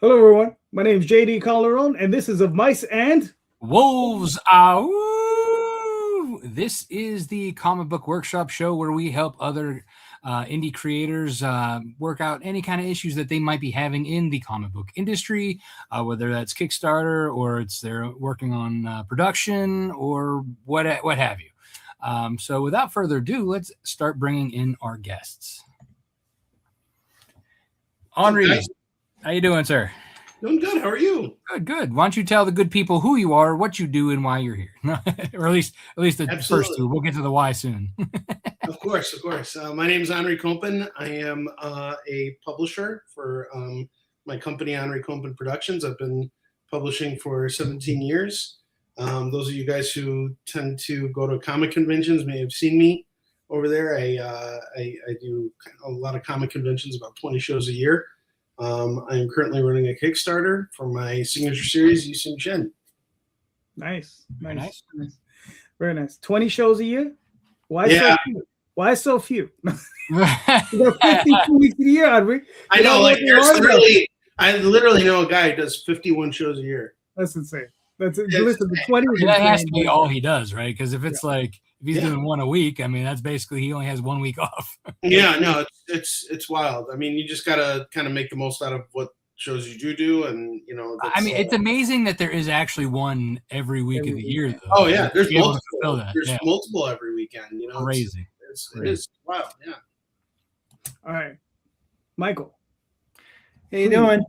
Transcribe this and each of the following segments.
Hello, everyone. My name is JD Calderon, and this is Of Mice and Wolves. Ow! This is the comic book workshop show where we help other indie creators work out any kind of issues that they might be having in the comic book industry, whether that's Kickstarter or it's they're working on production or what have you. So without further ado, let's start bringing in our guests. Onrie, how you doing, sir? Doing good. How are you? Good. Why don't you tell the good people who you are, what you do, and why you're here? Or at least the Absolutely. first two. We'll get to the why soon. Of course. My name is Onrie Kompan. I am a publisher for my company, Onrie Kompan Productions. I've been publishing for 17 years. Those of you guys who tend to go to comic conventions may have seen me over there. I do a lot of comic conventions, about 20 shows a year. I am currently running a Kickstarter for my signature series, Yusung Shen. Nice. Very nice. 20 shows a year? Why so few? You got 52 weeks a year, Onrie. I know, I literally know a guy who does 51 shows a year. That's insane. Listen, the 20 is that has to be all he does, right? Because if it's if he's doing one a week, I mean, that's basically he only has 1 week off. Yeah, no, it's wild. I mean, you just gotta kind of make the most out of what shows you do, and it's amazing that there is actually one every week of the year, though. Oh yeah, there's multiple. There's multiple every weekend. Crazy. It is wild. Yeah. All right, Michael. How you doing?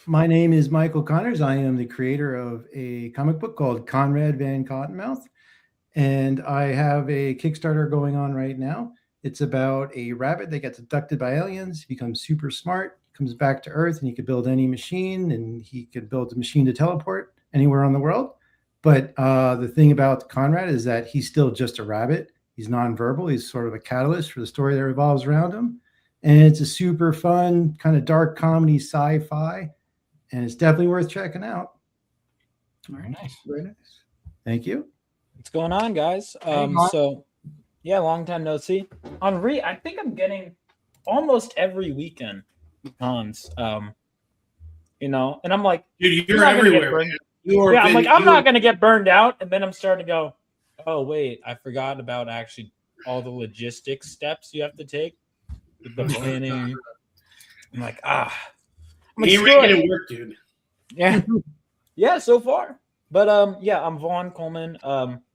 My name is Michael Connors. I am the creator of a comic book called Conrad Van Cottonmouth, and I have a Kickstarter going on right now. It's about a rabbit that gets abducted by aliens, becomes super smart, comes back to Earth, and he could build any machine, and he could build a machine to teleport anywhere on the world. But the thing about Conrad is that he's still just a rabbit. He's nonverbal. He's sort of a catalyst for the story that revolves around him. And it's a super fun, kind of dark comedy sci-fi, and it's definitely worth checking out. Very nice. Very nice. Thank you. What's going on, guys? Long time no see. Onrie, I think I'm getting almost every weekend cons. And I'm like, dude, you're everywhere. I'm not gonna get burned out, and then I'm starting to go, oh wait, I forgot about actually all the logistics steps you have to take, the planning. I'm like, you're making it work, dude. Yeah, so far. But I'm Vaughn Coleman.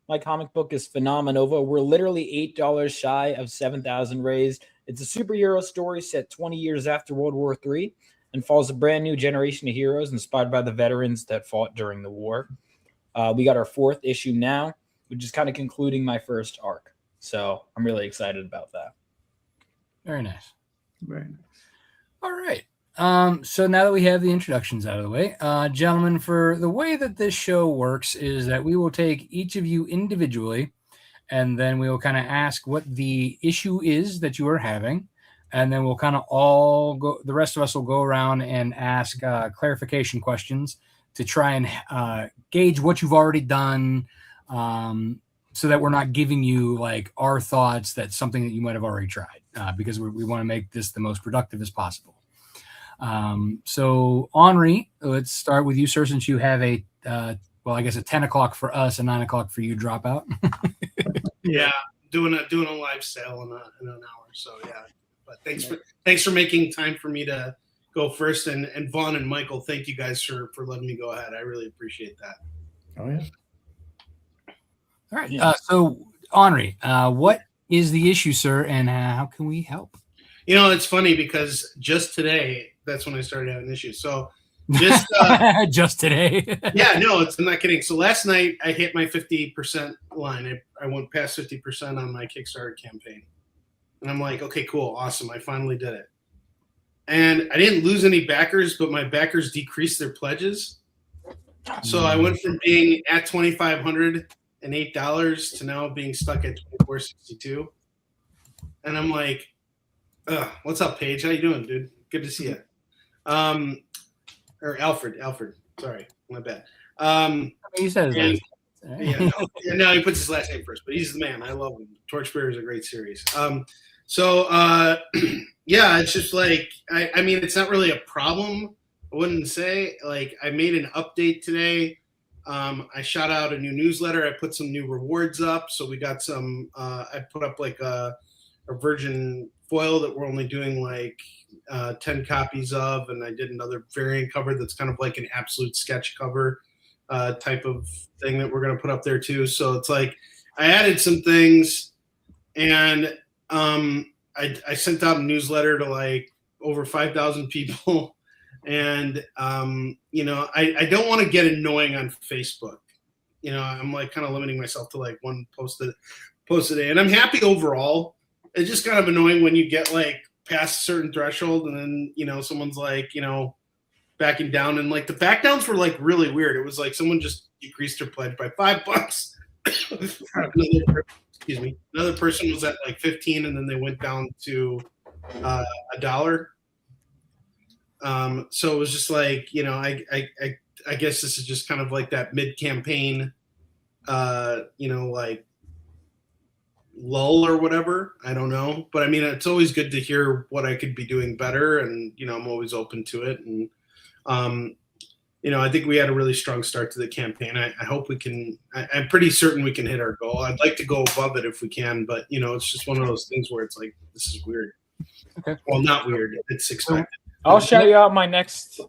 My comic book is Phenomenova. We're literally $8 shy of 7,000 raised. It's a superhero story set 20 years after World War III and follows a brand new generation of heroes inspired by the veterans that fought during the war. We got our 4th issue now, which is kind of concluding my first arc. So I'm really excited about that. Very nice. Very nice. All right. So now that we have the introductions out of the way, gentlemen, for the way that this show works is that we will take each of you individually, and then we will kind of ask what the issue is that you are having, and then we'll kind of all go. The rest of us will go around and ask clarification questions to try and gauge what you've already done, so that we're not giving you like our thoughts. That's something that you might have already tried, because we want to make this the most productive as possible. So Onrie, let's start with you, sir, since you have a 10 o'clock for us and 9 o'clock for you dropout. Yeah, doing a live sale in an hour. So yeah, but thanks for making time for me to go first, and Vaughn and Michael, thank you guys for letting me go ahead. I really appreciate that. Oh yeah. All right. So Onrie, what is the issue, sir, and how can we help? It's funny because just today, that's when I started having issues. So just just today. Yeah, no, I'm not kidding. So last night I hit my 50% line. I went past 50% on my Kickstarter campaign. And I'm like, okay, cool, awesome. I finally did it. And I didn't lose any backers, but my backers decreased their pledges. So I went from being at $2,508 to now being stuck at $2,462. And I'm like, what's up, Paige? How you doing, dude? Good to see you. Or Alfred. Sorry, my bad. He says that. No, he puts his last name first, but he's the man. I love him. Torchbearer is a great series. It's just like, I mean, it's not really a problem wouldn't say. Like, I made an update today. I shot out a new newsletter. I put some new rewards up. So we got some. I put up like a virgin foil that we're only doing like 10 copies of, and I did another variant cover that's kind of like an absolute sketch cover type of thing that we're going to put up there too. So it's like I added some things, and I sent out a newsletter to like over 5,000 people. And, you know, I don't want to get annoying on Facebook. You know, I'm like kind of limiting myself to like one post a day. And I'm happy overall. It's just kind of annoying when you get like past a certain threshold and then, you know, someone's like, you know, backing down. And like the back downs were like really weird. It was like someone just decreased their pledge by $5. Excuse me. Another person was at like 15 and then they went down to $1. So it was just like, you know, I guess this is just kind of like that mid-campaign, you know, like lull or whatever. I don't know. But I mean, it's always good to hear what I could be doing better. And, you know, I'm always open to it. And, you know, I think we had a really strong start to the campaign. I hope we can, I'm pretty certain we can hit our goal. I'd like to go above it if we can, but, you know, it's just one of those things where it's like, this is weird. Okay. Well, not weird. It's expected. I'll shout you out my next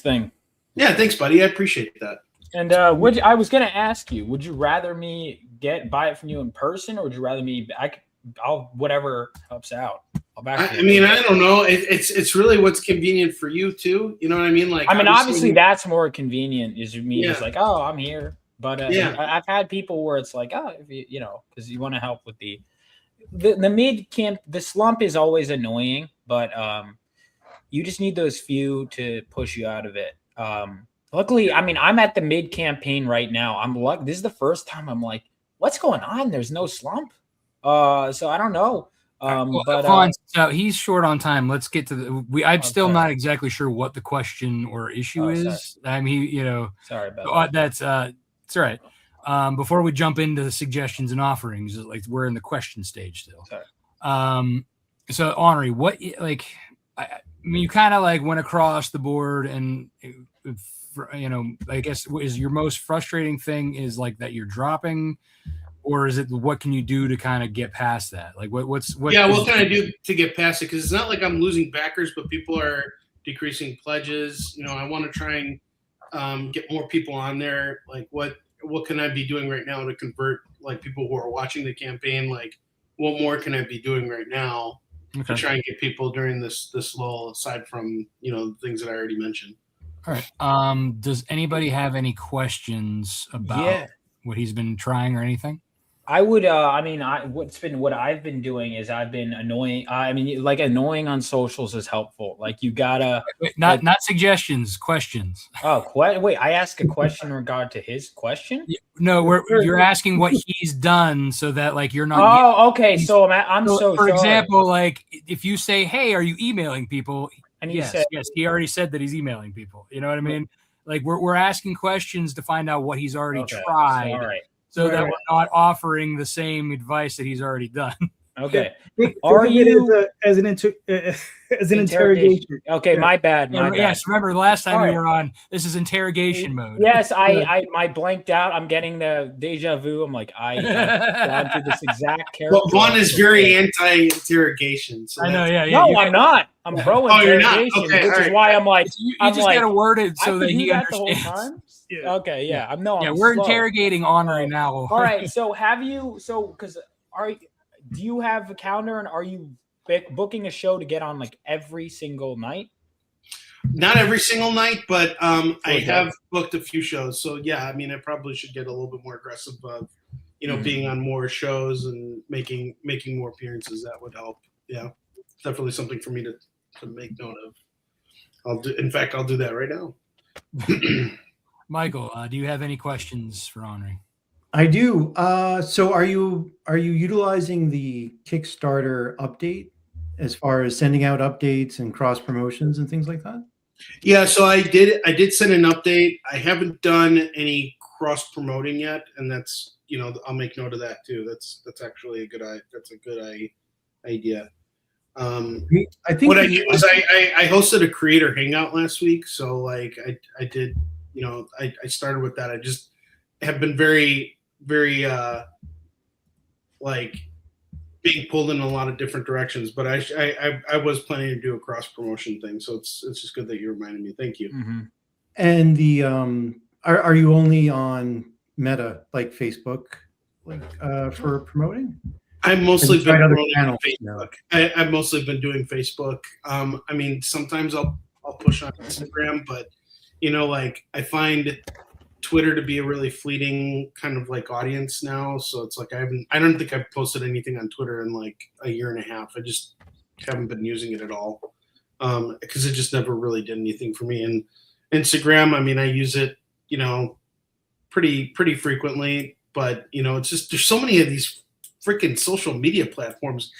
thing. Yeah, thanks, buddy. I appreciate that. And I was gonna ask you, would you rather me buy it from you in person, or would you rather me? I'll whatever helps out. I mean, I don't know. It's really what's convenient for you too. You know what I mean? Like, I mean, obviously that's more convenient. Is me Yeah. just like, oh, I'm here. But Yeah. I've had people where it's like, oh, if you know, because you want to help with the mid camp. The slump is always annoying, but you just need those few to push you out of it. Luckily, I mean, I'm at the mid campaign right now. This is the first time I'm like, what's going on? There's no slump. So I don't know. So he's short on time. Let's get to the. I'm still not exactly sure what the question or issue is. Sorry. I mean, you know, sorry about that. That's it's all right. Before we jump into the suggestions and offerings, like we're in the question stage still. Sorry. So Onrie, what like? I mean, you kind of like went across the board, and you know, I guess is your most frustrating thing is like that you're dropping. Or is it what can you do to kind of get past that? Like what Yeah, what can I do to get past it? Because it's not like I'm losing backers, but people are decreasing pledges. You know, I want to try and get more people on there. Like what can I be doing right now to convert like people who are watching the campaign? Like what more can I be doing right now to try and get people during this lull, aside from, you know, the things that I already mentioned? All right. Does anybody have any questions about what he's been trying or anything? I would, what I've been doing is I've been annoying. I mean, like annoying on socials is helpful. Like you gotta not suggestions, questions. Oh, wait! I asked a question in regard to his question. No, you're asking what he's done so that like you're not. Oh, okay. So I'm so. For example, like if you say, "Hey, are you emailing people?" And yes, he already said that he's emailing people. You know what I mean? Like we're asking questions to find out what he's already tried. All right. So that we're not offering the same advice that he's already done. Okay. Are you as an interrogation? Okay, my bad. Yes, remember the last time we were on, this is interrogation mode. Yes, I blanked out. I'm getting the deja vu. I'm like, I've gone through this exact character. Well, Vaughn is very anti-interrogation. So I know, yeah. No, I'm not. I'm pro interrogation, which is why I'm like, you just got to word it so that he understands. The whole time? Yeah. Okay, yeah. I'm we're interrogating Onrie now. All right. So do you have a calendar, and are you booking a show to get on like every single night? Not every single night, but I have booked a few shows. So yeah, I mean, I probably should get a little bit more aggressive of, you know, being on more shows and making more appearances. That would help. Yeah, definitely something for me to make note of. In fact, I'll do that right now. Michael, do you have any questions for Onrie? I do. So are you utilizing the Kickstarter update as far as sending out updates and cross promotions and things like that? Yeah, so I did send an update. I haven't done any cross promoting yet, and that's, you know, I'll make note of that too. That's actually a good idea. I think what I did was I hosted a creator hangout last week. So like I did, I started with that. I just have been very, very like being pulled in a lot of different directions, but I was planning to do a cross promotion thing. So it's just good that you reminded me. Thank you. Mm-hmm. And the are you only on Meta like Facebook like for promoting? I've mostly been promoting channels, Facebook. No. I've mostly been doing Facebook. I mean, sometimes I'll push on Instagram, but like I find Twitter to be a really fleeting kind of like audience now. So it's like I don't think I've posted anything on Twitter in like a year and a half. I just haven't been using it at all because it just never really did anything for me. And Instagram, I mean, I use it, pretty frequently, but it's just there's so many of these freaking social media platforms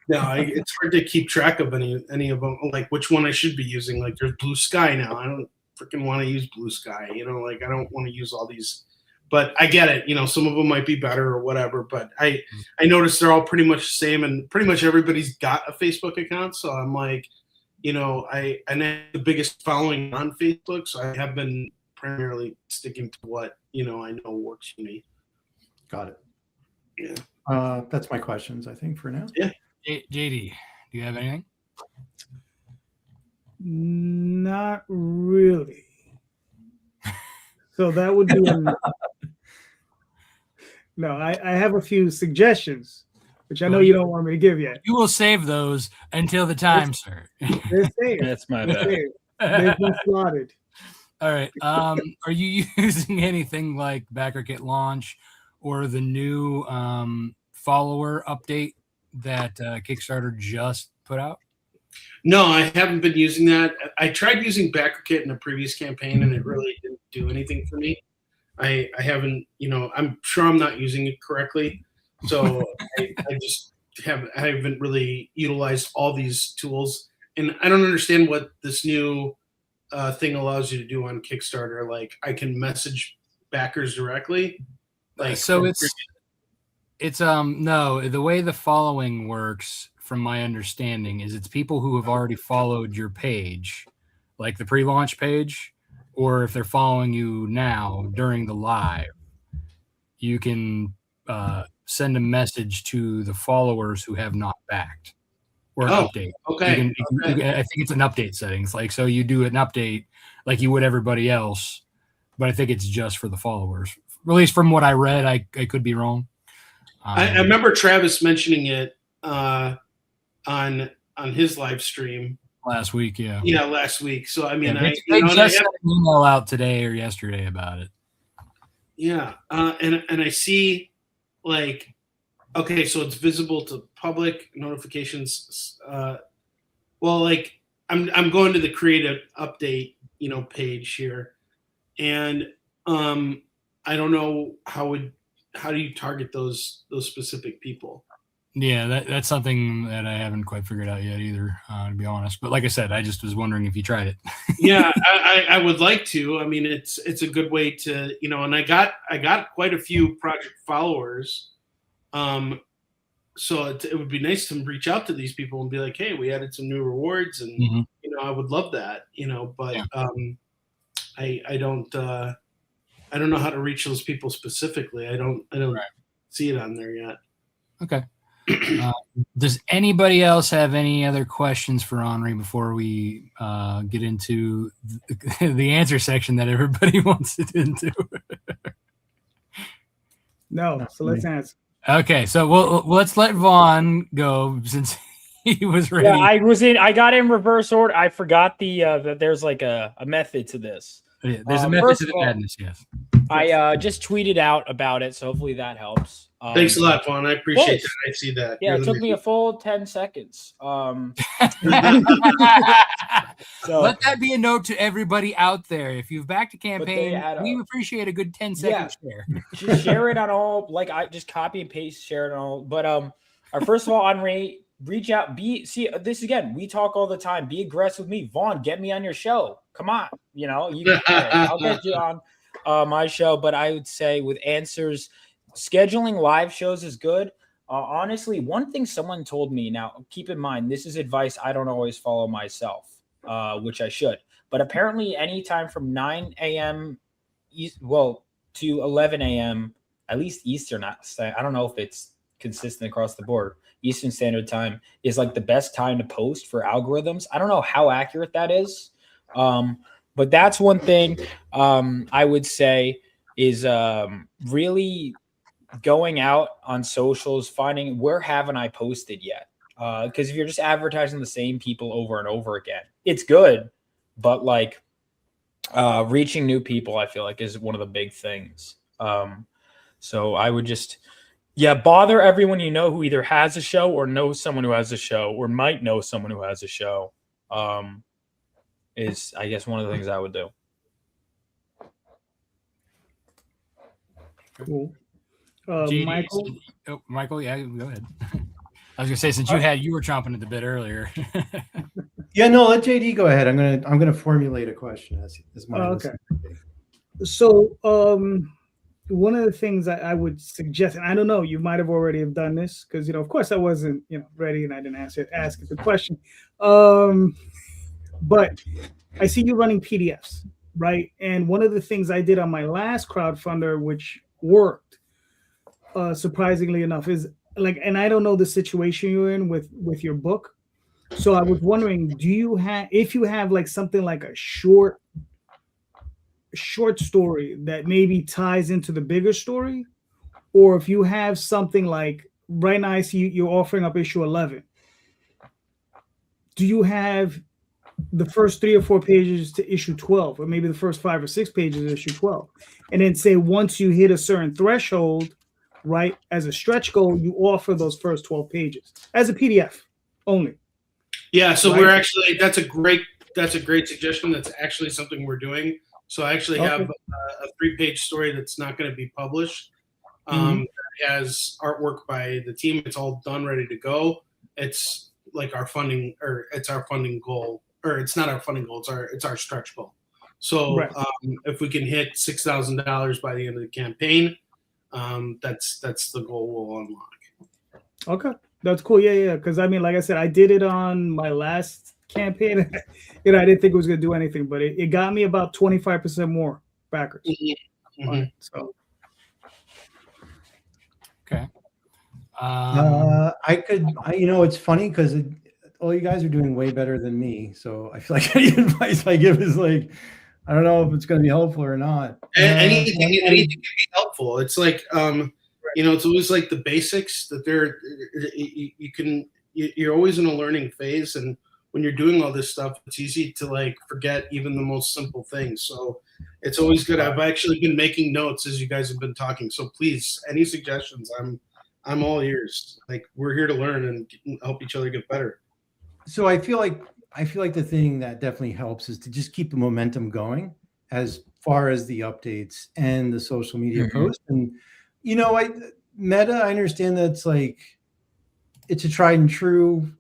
now. It's hard to keep track of any of them, like which one I should be using. Like there's Blue Sky now. I don't freaking want to use Blue Sky, like I don't want to use all these, but I get it. Some of them might be better or whatever, but I noticed they're all pretty much the same, and pretty much everybody's got a Facebook account. So I'm like, I have the biggest following on Facebook, so I have been primarily sticking to what I know works for me. Got it. Yeah. That's my questions, I think, for now. Yeah. JD, do you have anything? Not really. So that would be no. I have a few suggestions, which I know you don't want me to give yet. You will save those until the time, sir. They're saved. That's my bad. They've been slotted. All right. Are you using anything like Backer Kit Launch or the new follower update that Kickstarter just put out? No, I haven't been using that. I tried using BackerKit in a previous campaign, and it really didn't do anything for me. I haven't, I'm sure I'm not using it correctly. So I haven't really utilized all these tools. And I don't understand what this new thing allows you to do on Kickstarter. Like I can message backers directly. Like so it's no, the way the following works from my understanding is it's people who have already followed your page, like the pre-launch page, or if they're following you now during the live, you can send a message to the followers who have not backed or an update. Okay. I think it's an update settings. Like, so you do an update like you would everybody else, but I think it's just for the followers. At least from what I read, I could be wrong. I remember Travis mentioning it on his live stream last week. Yeah, last week. So I mean, they just sent an email out today or yesterday about it. Yeah, and I see like, okay, so it's visible to public notifications. Well, like I'm going to the creative update page here, and I don't know how do you target those specific people? Yeah, that's something that I haven't quite figured out yet either, to be honest. But like I said, I just was wondering if you tried it. Yeah, I would like to. I mean, it's a good way to, and I got quite a few project followers. So it would be nice to reach out to these people and be like, hey, we added some new rewards, and I would love that, but I don't know how to reach those people specifically. I don't see it on there yet. Okay. Does anybody else have any other questions for Onrie before we get into the answer section that everybody wants it into? No, so let's answer. Okay, so let's let Vaughn go since he was ready. Yeah, I got in reverse order. I forgot that there's like a method to this. Yeah, there's a method to the madness, yes. I just tweeted out about it, so hopefully that helps. Thanks a lot, Vaughn. I appreciate that. I see that. Yeah, it took me a full 10 seconds. So let that be a note to everybody out there. If you've backed a campaign, we appreciate a good 10-second share. Just share it on all. Like I just copy and paste, share it on all. But first of all, Onrie, reach out. See this again. We talk all the time. Be aggressive with me, Vaughn. Get me on your show. Come on, I'll get you on my show. But I would say with answers, scheduling live shows is good. Honestly, one thing someone told me, now keep in mind, this is advice I don't always follow myself, which I should. But apparently, anytime from 9 a.m. To 11 a.m., at least Eastern, I don't know if it's consistent across the board, Eastern Standard Time is like the best time to post for algorithms. I don't know how accurate that is. But that's one thing I would say is really going out on socials, finding where haven't I posted yet? Because if you're just advertising the same people over and over again, it's good, but like reaching new people, I feel like is one of the big things. So I would just, bother everyone you know who either has a show or knows someone who has a show or might know someone who has a show. Is I guess one of the things I would do. Cool. Michael? Michael, yeah, go ahead. I was gonna say, since you were chomping at the bit earlier. Yeah, no, let JD go ahead. I'm gonna formulate a question as my okay. So one of the things I would suggest, and I don't know, you might have already have done this because of course I wasn't ready and I didn't ask the question. But I see you running PDFs, right? And one of the things I did on my last crowdfunder, which worked, surprisingly enough, is like, and I don't know the situation you're in with your book. So I was wondering, if you have like something like a short story that maybe ties into the bigger story, or if you have something like right now I see you're offering up issue 11. Do you have the first 3 or 4 pages to issue 12, or maybe the first 5 or 6 pages to issue 12, and then say once you hit a certain threshold, right, as a stretch goal, you offer those first 12 pages as a PDF only? Yeah, so we're actually that's a great suggestion. That's actually something we're doing. So I actually have a 3-page story that's not going to be published. It has artwork by the team. It's all done, ready to go. It's like our funding, or it's our funding goal. Or it's not our funding goal, it's our stretch goal. So if we can hit $6,000 by the end of the campaign, that's the goal we'll unlock. Okay, that's cool. Yeah. Because I mean, like I said, I did it on my last campaign. I didn't think it was gonna do anything, but it got me about 25% more backers. So okay. It's funny because all you guys are doing way better than me. So I feel like any advice I give is like, I don't know if it's going to be helpful or not. Anything can be helpful. It's like, it's always like the basics that you're always in a learning phase. And when you're doing all this stuff, it's easy to like forget even the most simple things. So it's always good. I've actually been making notes as you guys have been talking. So please, any suggestions, I'm all ears. Like, we're here to learn and help each other get better. So I feel like the thing that definitely helps is to just keep the momentum going as far as the updates and the social media posts. And Meta, I understand that's like it's a tried and true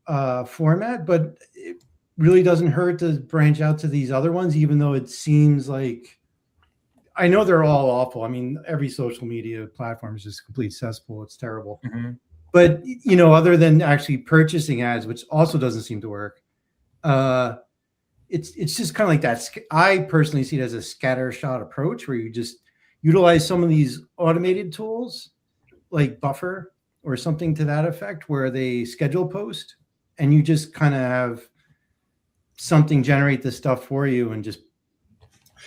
format, but it really doesn't hurt to branch out to these other ones, even though it seems like, I know they're all awful. I mean, every social media platform is just complete cesspool. It's terrible. But, other than actually purchasing ads, which also doesn't seem to work, it's just kind of like that. I personally see it as a scattershot approach where you just utilize some of these automated tools like Buffer or something to that effect, where they schedule post and you just kind of have something generate this stuff for you and just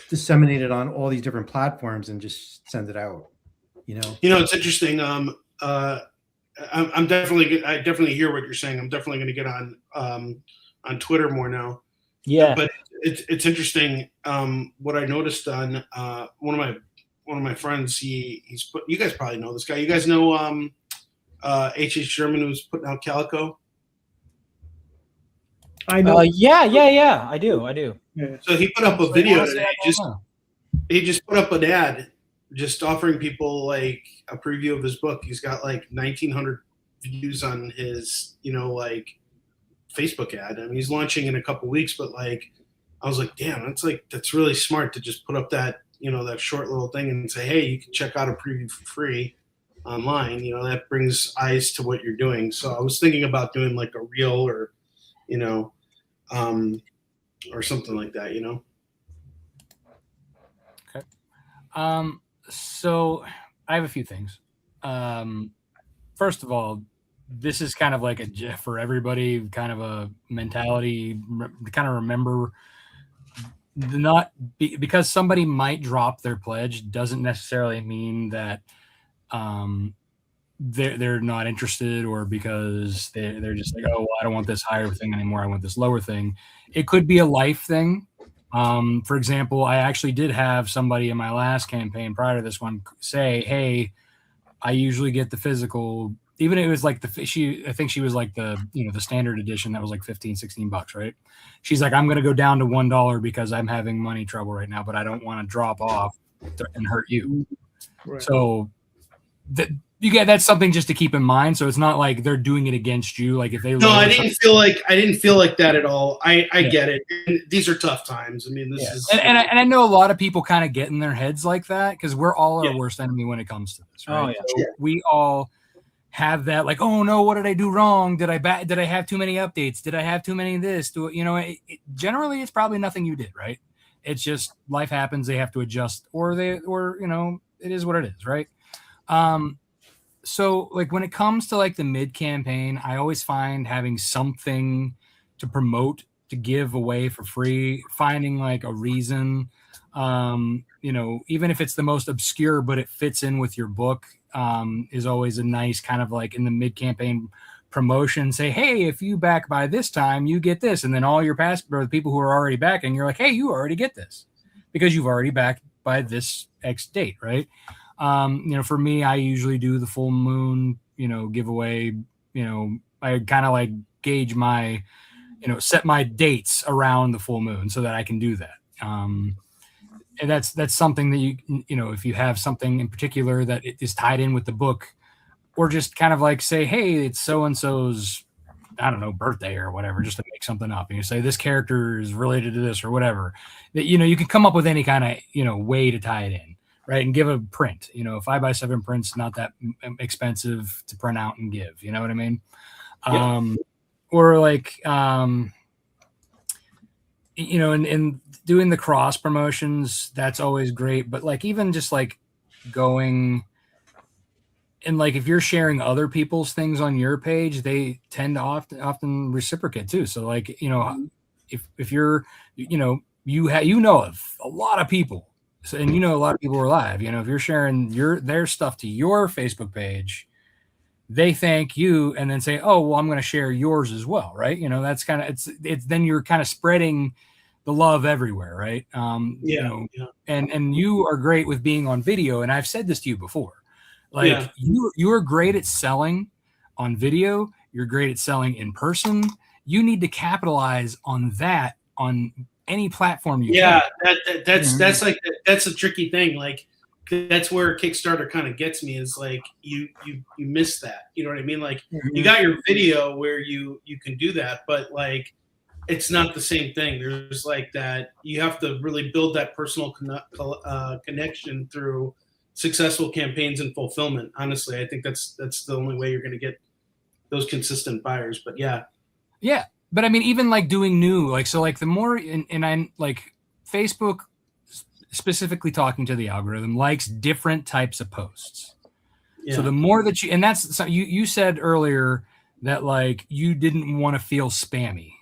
disseminate it on all these different platforms and just send it out. It's interesting. I definitely hear what you're saying. I'm definitely going to get on Twitter more now. Yeah, but it's interesting. What I noticed on one of my friends, he's put. You guys probably know this guy. You guys know H.H. Sherman, who's putting out Calico. I know. Yeah. I do. Yeah. So he put up a video today. He just put up an ad, just offering people like a preview of his book. He's got like 1,900 views on his, Facebook ad. I mean, he's launching in a couple weeks, but like, I was like, damn, that's really smart to just put up that, that short little thing and say, hey, you can check out a preview for free. online, that brings eyes to what you're doing. So I was thinking about doing like a reel or, or something like that, Okay. So I have a few things. First of all, this is kind of like a for everybody kind of a mentality to kind of remember because somebody might drop their pledge doesn't necessarily mean that they're not interested, or because they're just like, oh, well, I don't want this higher thing anymore, I want this lower thing. It could be a life thing. For example, I actually did have somebody in my last campaign prior to this one say, hey, I usually get the physical, even if it was like I think she was like the standard edition that was like $15-$16, right? She's like, I'm going to go down to $1 because I'm having money trouble right now, but I don't want to drop off and hurt you. Right. So that's something just to keep in mind. So it's not like they're doing it against you. Like if they I didn't feel like that at all. I get it. And these are tough times. I mean, this is and I know a lot of people kind of get in their heads like that because we're all our worst enemy when it comes to this, right? Oh, yeah. So we all have that, like, oh no, what did I do wrong? Did I have too many updates? Did I have too many of this? Generally it's probably nothing you did, right? It's just life happens. They have to adjust, or it is what it is, right? So like when it comes to like the mid campaign, I always find having something to promote, to give away for free, finding like a reason, even if it's the most obscure, but it fits in with your book, is always a nice kind of like in the mid campaign promotion. Say, hey, if you back by this time, you get this. And then all your past, or the people who are already backing, you're like, hey, you already get this because you've already backed by this X date, right? For me, I usually do the full moon, giveaway. I kind of like gauge my, set my dates around the full moon so that I can do that. And that's something that if you have something in particular that is tied in with the book, or just kind of like say, hey, it's so-and-so's, I don't know, birthday or whatever, just to make something up. And you say this character is related to this or whatever, that, you can come up with any kind of, way to tie it in. Right. And give a print, 5x7 print's not that expensive to print out and give, you know what I mean? Yeah. Or like, and doing the cross promotions, that's always great. But like, even just like going and like, if you're sharing other people's things on your page, they tend to often reciprocate too. So like, if you're, you know of a lot of people. So, and a lot of people are live. If you're sharing their stuff to your Facebook page, they thank you and then say, "Oh, well, I'm going to share yours as well." Right? That's kind of it's. Then you're kind of spreading the love everywhere, right? And you are great with being on video. And I've said this to you before, like you are great at selling on video. You're great at selling in person. You need to capitalize on that on any platform you can. That's a tricky thing. Like that's where Kickstarter kind of gets me, is like you miss that. You know what I mean? Like you got your video where you can do that, but like it's not the same thing. There's like that you have to really build that personal connection through successful campaigns and fulfillment. Honestly, I think that's the only way you're going to get those consistent buyers. But yeah. But I mean, even like doing new, like, so like the more, and I'm like Facebook specifically talking to the algorithm likes different types of posts. Yeah. So the more that and that's, so you said earlier that like you didn't want to feel spammy.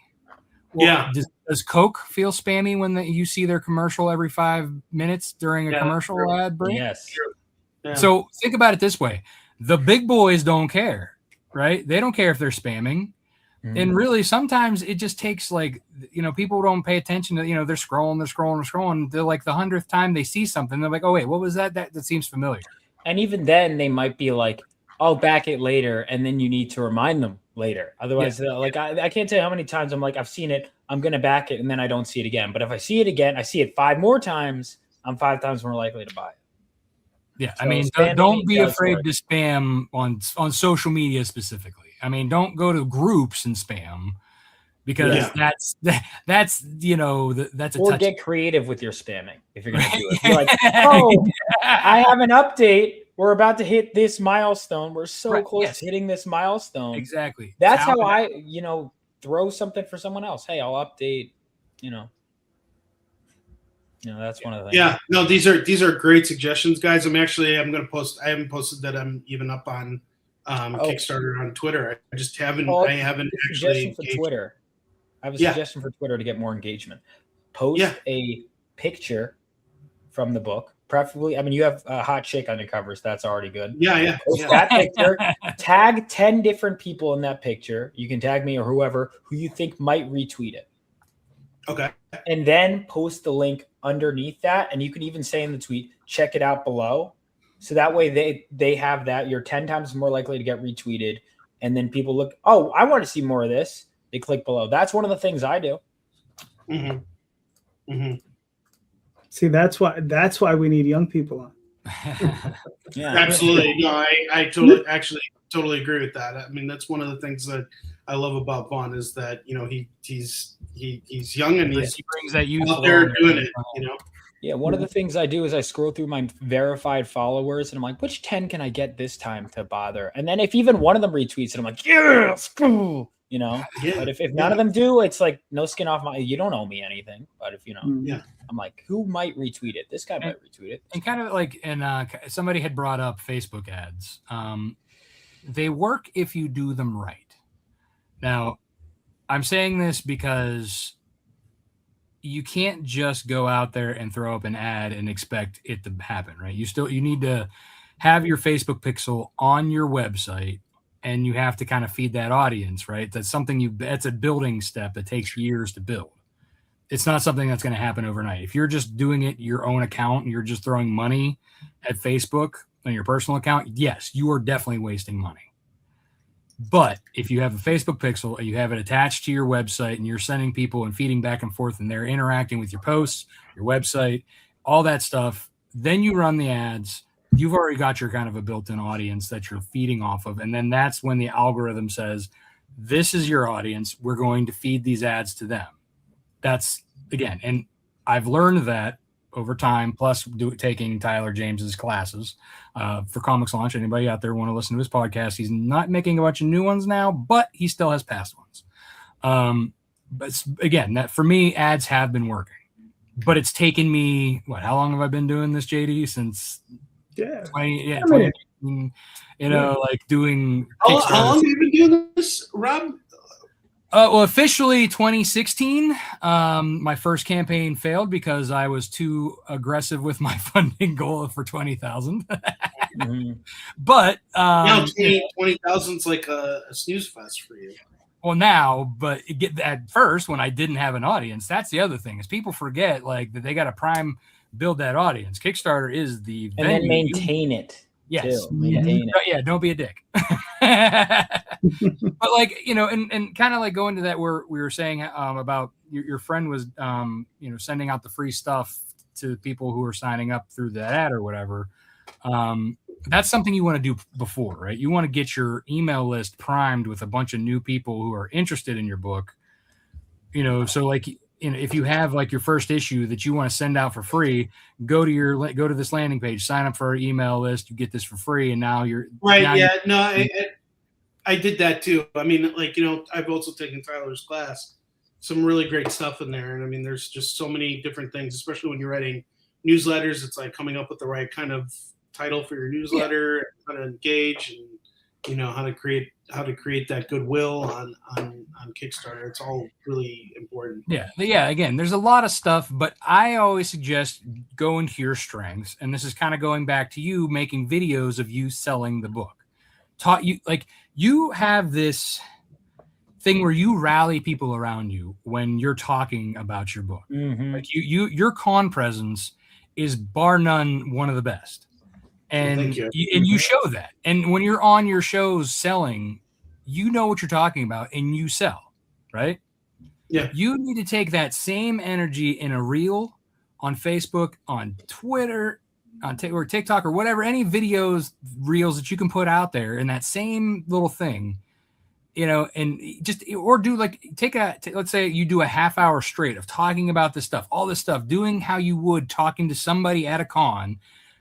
Well, does Coke feel spammy when you see their commercial every 5 minutes during a commercial ad break? Yes. Yeah. So think about it this way. The big boys don't care, right? They don't care if they're spamming. And really, sometimes it just takes like, people don't pay attention to, they're scrolling. They're like the 100th time they see something, they're like, oh, wait, what was that? That seems familiar. And even then they might be like, I'll back it later. And then you need to remind them later. Otherwise, I can't tell you how many times I'm like, I've seen it, I'm going to back it. And then I don't see it again. But if I see it again, I see it 5 more times, I'm 5 times more likely to buy it. Yeah. So I mean, don't be afraid to spam on social media specifically. I mean, don't go to groups and spam, because that's that's a get creative with your spamming if you're going to do it. You're like, oh, I have an update. we're about to hit this milestone. We're so Right, close yes. to hitting this milestone. Exactly. That's how I, throw something for someone else. Hey, I'll update, that's one of the things. Yeah, no, these are great suggestions, guys. I'm going to post. I haven't posted that I'm even up on Kickstarter on Twitter. I just haven't. Well, I haven't suggestion actually. for engaged. Twitter. I have a suggestion for Twitter to get more engagement. Post a picture from the book, preferably. I mean, you have a hot chick on your covers. That's already good. Yeah. Post that picture. Tag 10 different people in that picture. You can tag me or whoever who you think might retweet it. Okay. And then post the link underneath that, and you can even say in the tweet, check it out below. So that way they have that. You're 10 times more likely to get retweeted. And then people look, oh, I want to see more of this. They click below. That's one of the things I do. Mm-hmm. Mm-hmm. See, that's why we need young people on. Yeah, Absolutely. No, I totally agree with that. I mean, that's one of the things that I love about Vaughn is that, he's young and he's He brings that youth out there along. doing it, Yeah, one of the things I do is I scroll through my verified followers and I'm like, which 10 can I get this time to bother? And then if even one of them retweets it, I'm like, yes, cool. Yeah. But if none of them do, it's like no skin off you don't owe me anything. But if Yeah. I'm like, who might retweet it? This guy might retweet it. And kind of like, somebody had brought up Facebook ads. They work if you do them right. Now, I'm saying this because you can't just go out there and throw up an ad and expect it to happen, right? You need to have your Facebook pixel on your website, and you have to kind of feed that audience, right? That's a building step that takes years to build. It's not something that's going to happen overnight. If you're just doing it your own account and you're just throwing money at Facebook on your personal account, yes, you are definitely wasting money. But if you have a Facebook pixel and you have it attached to your website and you're sending people and feeding back and forth and they're interacting with your posts, your website, all that stuff, then you run the ads. You've already got your kind of a built-in audience that you're feeding off of. And then that's when the algorithm says, this is your audience. We're going to feed these ads to them. That's, again, and I've learned that over time, plus taking Tyler James's classes for Comics Launch. Anybody out there want to listen to his podcast? He's not making a bunch of new ones now, but he still has past ones. But again, that for me, ads have been working. But it's taken me, how long have I been doing this, JD? Since 2018, like doing. How long have you been doing this, Rob? Well, officially 2016. My first campaign failed because I was too aggressive with my funding goal for 20,000. Mm-hmm. But now 20,000 is like a snooze fest for you. Well, now, but at first when I didn't have an audience, that's the other thing is people forget like that they got to build that audience. Kickstarter is the and venue. then maintain it. Yes. Too. Maintain it. Yeah, don't be a dick. But like, and kind of like going to that where we were saying about your friend was, sending out the free stuff to people who are signing up through that ad or whatever. That's something you want to do before, right? You want to get your email list primed with a bunch of new people who are interested in your book, so like, if you have like your first issue that you want to send out for free, go to this landing page, sign up for our email list, you get this for free. And now you're right. Now yeah. No, I did that too. I mean, like, I've also taken Tyler's class, some really great stuff in there. And I mean, there's just so many different things, especially when you're writing newsletters. It's like coming up with the right kind of title for your newsletter, how to engage, and how to create that goodwill on Kickstarter. It's all really important. Yeah. Again, there's a lot of stuff, but I always suggest go into your strengths. And this is kind of going back to you making videos of you selling the book. You have this thing where you rally people around you when you're talking about your book. Mm-hmm. Like your con presence is bar none one of the best. And you show that. And when you're on your shows selling, you know what you're talking about and you sell, right? Yeah. You need to take that same energy in a reel on Facebook, on Twitter, or TikTok or whatever, any reels that you can put out there in that same little thing, and just, or do like, let's say you do a half hour straight of talking about this stuff, all this stuff, doing how you would talking to somebody at a con.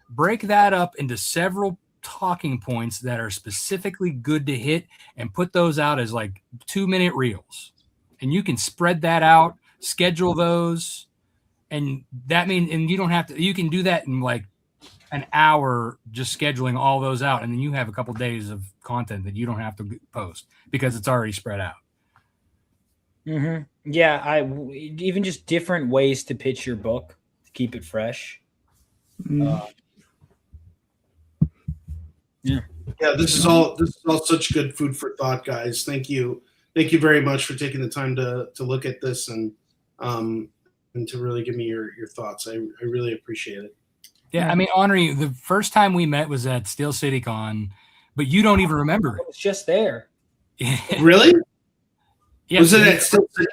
Break that up into several talking points that are specifically good to hit and put those out as like 2-minute reels. And you can spread that out, schedule those. And that means, and you don't have to, you can do that in like an hour, just scheduling all those out. And then you have a couple days of content that you don't have to post because it's already spread out. Mm-hmm. Yeah. Even just different ways to pitch your book to keep it fresh. Yeah, this is all such good food for thought, guys. Thank you very much for taking the time to look at this and to really give me your thoughts. I really appreciate it. Yeah, I mean, Onrie, the first time we met was at Steel City Con, but you don't even remember it was just there. Really? Yeah, was it at Steel City?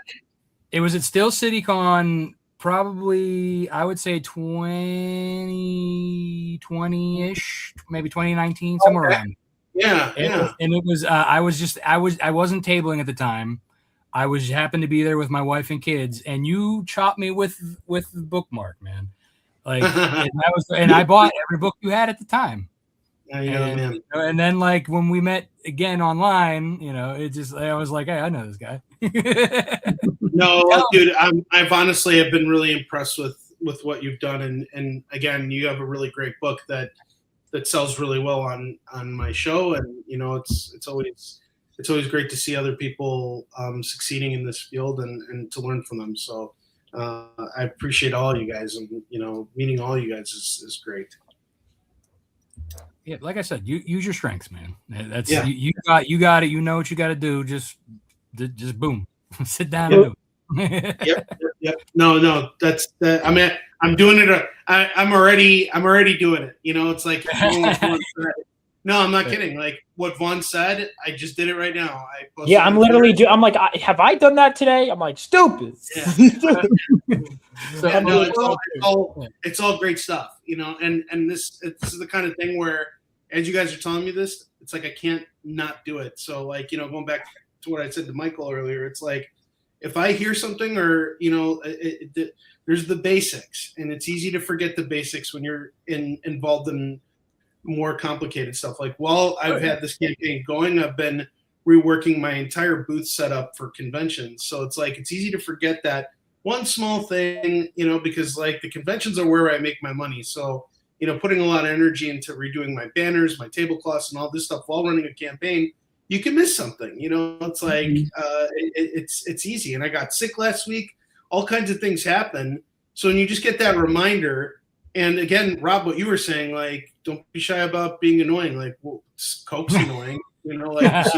It was at Steel City Con. Probably, I would say 2020-ish, maybe 2019, somewhere around. Yeah. And it was, I wasn't tabling at the time. I happened to be there with my wife and kids, and you chopped me with the bookmark, man. Like, and I bought every book you had at the time. Man. And then like when we met again online, I was like, hey, I know this guy. No, dude, I've honestly have been really impressed with what you've done, and again, you have a really great book that sells really well on my show, and it's always great to see other people succeeding in this field and to learn from them. So I appreciate all you guys, and meeting all you guys is great. Yeah, like I said, you use your strengths, man. That's you got it. You know what you got to do. Just boom, sit down and do it. Yep. No, that's that. I mean, I'm doing it. I'm already doing it. It's like, no, I'm not kidding. Like what Vaughn said, I just did it right now. I'm literally I'm like, have I done that today? I'm like, stupid. Yeah. It's all great stuff, and this is the kind of thing where, as you guys are telling me this, it's like I can't not do it. So like, going back to what I said to Michael earlier, it's like if I hear something or there's the basics, and it's easy to forget the basics when you're involved in more complicated stuff. Like while I've had this campaign going, I've been reworking my entire booth setup for conventions. So it's like it's easy to forget that one small thing, because like the conventions are where I make my money. So putting a lot of energy into redoing my banners, my tablecloths, and all this stuff while running a campaign, you can miss something. It's like it's easy. And I got sick last week. All kinds of things happen. So when you just get that reminder, and again, Rob, what you were saying, like, don't be shy about being annoying. Like, well, Coke's annoying. There's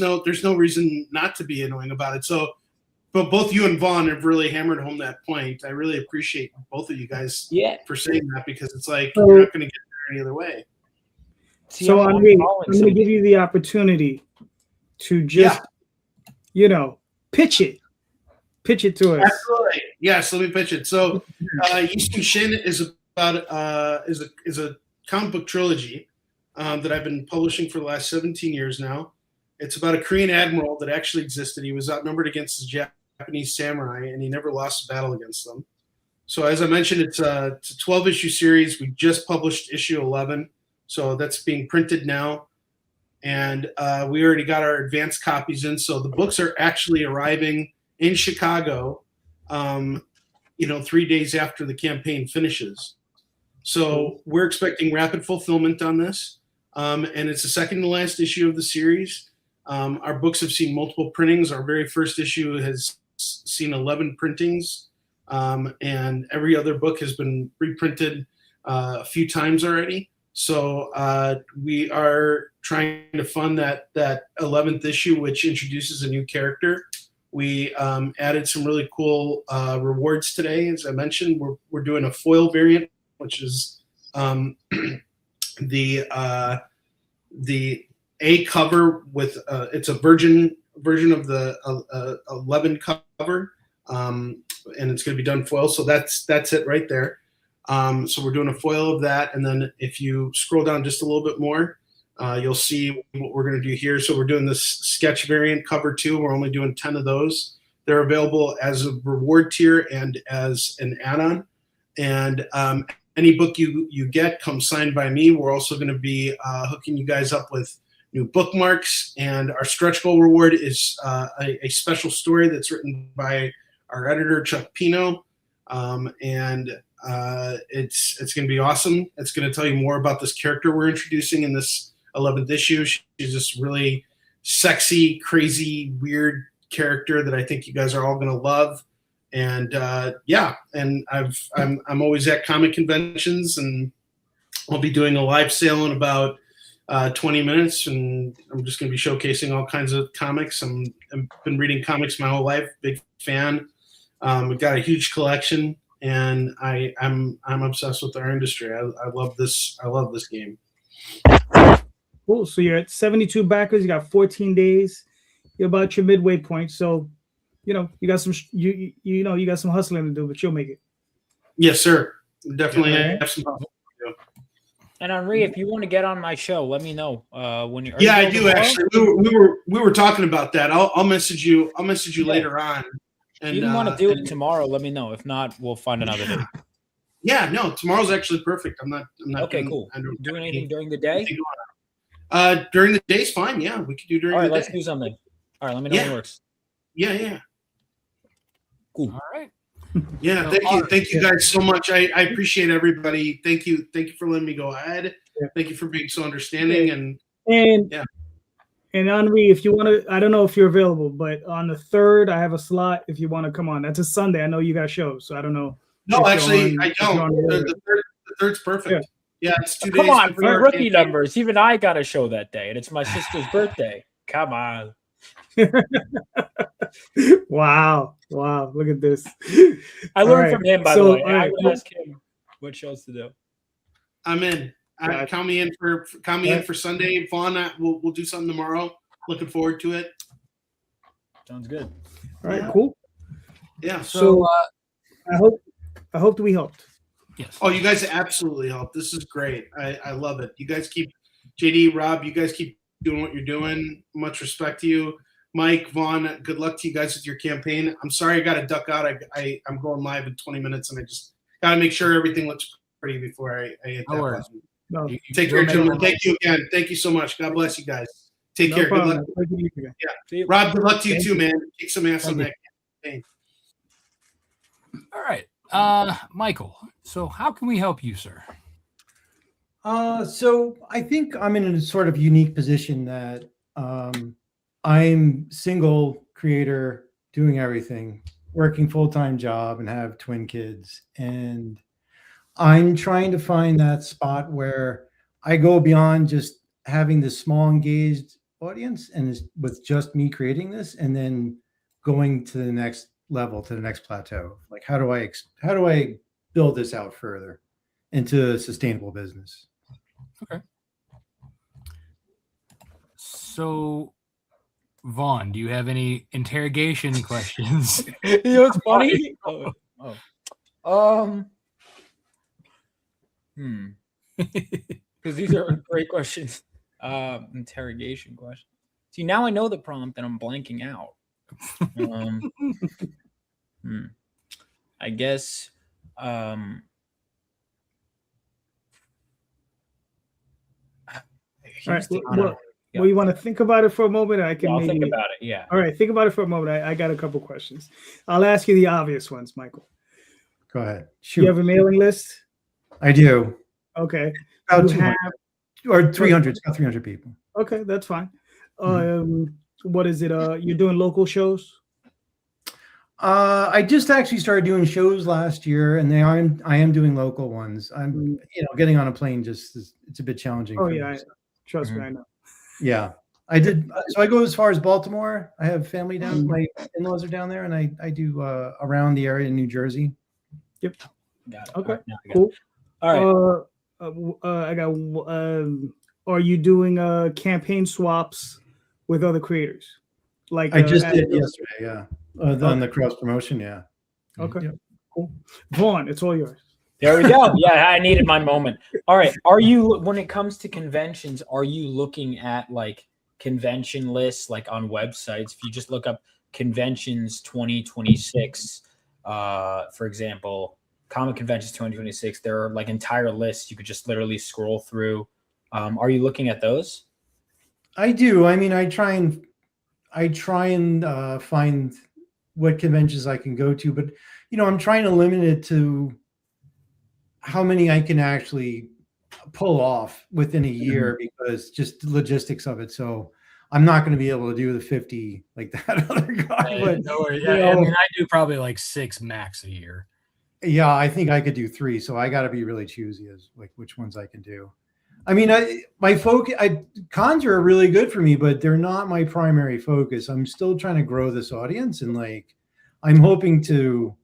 no reason not to be annoying about it. So, but both you and Vaughn have really hammered home that point. I really appreciate both of you guys for saying that, because it's like you're not going to get there any other way. So I'm going to give you the opportunity to just, pitch it to us. Absolutely. Yes, let me pitch it. So, Eastern Shin is about is a comic book trilogy that I've been publishing for the last 17 years now. It's about a Korean admiral that actually existed. He was outnumbered against the Japanese samurai, and he never lost a battle against them. So, as I mentioned, it's a 12-issue series. We just published issue 11, so that's being printed now. And we already got our advanced copies in. So the books are actually arriving in Chicago, 3 days after the campaign finishes. So we're expecting rapid fulfillment on this. And it's the second to last issue of the series. Our books have seen multiple printings. Our very first issue has seen 11 printings. And every other book has been reprinted a few times already. So we are trying to fund that 11th issue, which introduces a new character. We added some really cool rewards today. As I mentioned, we're doing a foil variant, which is the A cover with it's a version of the 11 cover, and it's going to be done foil. So that's it right there. So we're doing a foil of that, and then if you scroll down just a little bit more, you'll see what we're going to do here. So we're doing this sketch variant cover 2. We're only doing 10 of those. They're available as a reward tier and as an add-on. And any book you get comes signed by me. We're also going to be hooking you guys up with new bookmarks, and our stretch goal reward is a special story that's written by our editor Chuck Pino, and it's going to be awesome. It's going to tell you more about this character we're introducing in this 11th issue. She's this really sexy, crazy, weird character that I think you guys are all going to love. And and I'm always at comic conventions, and I'll be doing a live sale in about 20 minutes, and I'm just going to be showcasing all kinds of comics. I've been reading comics my whole life, big fan. We've got a huge collection, and I'm obsessed with our industry. I love this. I love this game. Cool. So you're at 72 backers. You got 14 days. You're about your midway point. So, you got some you got some hustling to do, but you'll make it. Yes, sir. Definitely Okay. have some. And Onrie, if you want to get on my show, let me know when you're. Yeah, I do actually. We were talking about that. I'll message you. I'll message you later on. And If you want to do it tomorrow, let me know. If not, we'll find another day. Yeah, no, tomorrow's actually perfect. I'm not. Okay, cool. Do anything during the day? During the day's fine. Yeah, we could do during All right, the let's day. do something. All right, let me know when it works. Yeah. Cool. All right. Yeah, thank you guys so much. I appreciate everybody. Thank you for letting me go ahead. Yeah. Thank you for being so understanding. And And Onrie, if you want to, I don't know if you're available, but on the 3rd, I have a slot if you want to come on. That's a Sunday. I know you got shows, so I don't know. No, actually, I don't. The third's perfect. Yeah, it's 2 days. Come on, for before our rookie campaign. numbers. Even I got a show that day, and it's my sister's birthday. Come on. Wow. Look at this. I learned from him, by the way. all I right. would ask him what shows to do. I'm in. Count me in for Sunday. Vaughn, we'll do something tomorrow. Looking forward to it. Sounds good. All right, cool. Yeah. So I hope that we helped. Yes. Oh, you guys absolutely helped. This is great. I love it. You guys keep JD, Rob, you guys keep doing what you're doing. Much respect to you. Mike, Vaughn, good luck to you guys with your campaign. I'm sorry I got to duck out. I'm going live in 20 minutes, and I just got to make sure everything looks pretty before I hit that button. No, Take care, gentlemen. Thank you again. Thank you so much. God bless you guys. Take care. problem. Good luck. Yeah. Rob, good luck to you too, man. Kick some ass on that campaign. All right. Michael, so how can we help you, sir? So I think I'm in a sort of unique position that I'm single creator, doing everything, working full-time job, and have twin kids. And I'm trying to find that spot where I go beyond just having this small engaged audience and with just me creating this, and then going to the next level, to the next plateau. Like, how do I build this out further into a sustainable business? Okay. So, Vaughn, do you have any interrogation questions? You know what's funny? Because these are great questions. Interrogation questions. See, now I know the prompt and I'm blanking out. I guess. All right. Well, you want to think about it for a moment? I can. I'll maybe... think about it. Yeah. All right. Think about it for a moment. I got a couple questions. I'll ask you the obvious ones, Michael. Go ahead. Shoot. You have a mailing list? I do. Okay. About 200 or 300. It's about 300 people. Okay, that's fine. What is it? You're doing local shows? I just actually started doing shows last year, and I am doing local ones. I'm getting on a plane it's a bit challenging. Oh yeah, trust me, I know. Yeah, I did. So I go as far as Baltimore. I have family down. My in-laws are down there, and I do around the area in New Jersey. Yep. Got it. Okay. All Cool. All I right. got. Are you doing campaign swaps with other creators? Like I just did yesterday. Yeah. On the cross promotion. Yeah. Okay. Yep. Cool. Vaughn, it's all yours. There we go. Yeah, I needed my moment. All right. Are you, when it comes to conventions, are you looking at like convention lists, like on websites? If you just look up conventions 2026, for example, Comic Conventions 2026. There are like entire lists you could just literally scroll through. Are you looking at those? I do. I mean, I try and find what conventions I can go to, but I'm trying to limit it to how many I can actually pull off within a year because just the logistics of it. So I'm not going to be able to do the 50 like that other guy. But no worries. I mean, I do probably like 6 max a year. Yeah, I think I could do 3. So I got to be really choosy as like which ones I can do. I mean, my focus, cons are really good for me, but they're not my primary focus. I'm still trying to grow this audience, and like, I'm hoping to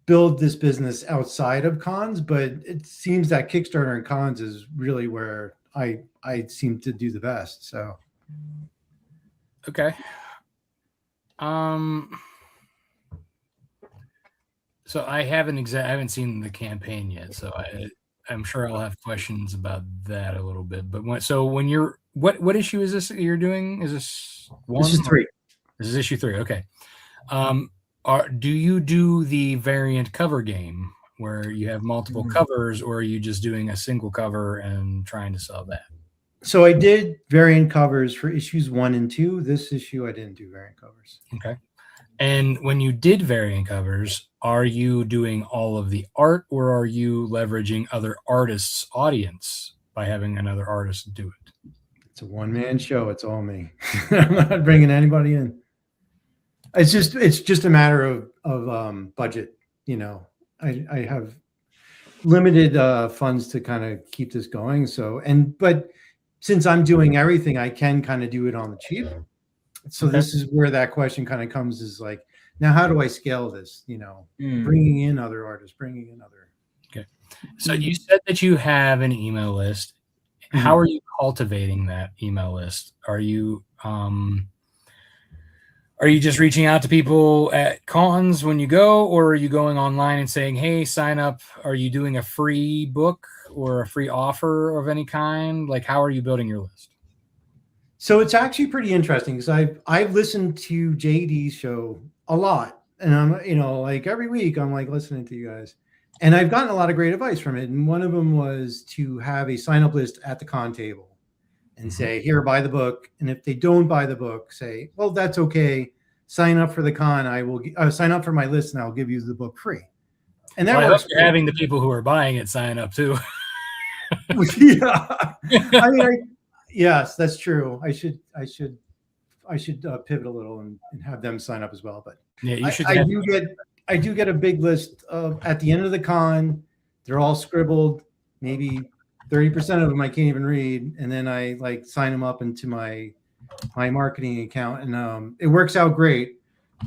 build this business outside of cons. But it seems that Kickstarter and cons is really where I seem to do the best. So, okay. So I haven't seen the campaign yet, so I'm sure I'll have questions about that a little bit. But when you're what issue is this you're doing? Is this one? This is 3. This is issue 3. Okay. Do you do the variant cover game where you have multiple covers, or are you just doing a single cover and trying to sell that? So I did variant covers for issues 1 and 2. This issue I didn't do variant covers. Okay. And when you did variant covers, are you doing all of the art, or are you leveraging other artists' audience by having another artist do it? It's a one-man show. It's all me. I'm not bringing anybody in. It's just a matter of budget. I have limited funds to kind of keep this going. But since I'm doing everything, I can kind of do it on the cheap. So this is where that question kind of comes, is like, now how do I scale this? Bringing in other artists, bringing in other. Okay. So you said that you have an email list. How are you cultivating that email list? Are you just reaching out to people at cons when you go, or are you going online and saying, hey, sign up? Are you doing a free book or a free offer of any kind? Like, how are you building your list? So it's actually pretty interesting because I've listened to JD's show a lot, and I'm like every week I'm like listening to you guys, and I've gotten a lot of great advice from it. And one of them was to have a sign up list at the con table and say, here, buy the book. And if they don't buy the book, say, well, that's okay. Sign up for the con. I will sign up for my list, and I'll give you the book free. And that works. You're having the people who are buying it sign up too. Yeah, I mean, yes, that's true. I should pivot a little and have them sign up as well. But yeah, you should. I do get a big list of at the end of the con. They're all scribbled. Maybe 30% of them I can't even read, and then I like sign them up into my marketing account, and it works out great.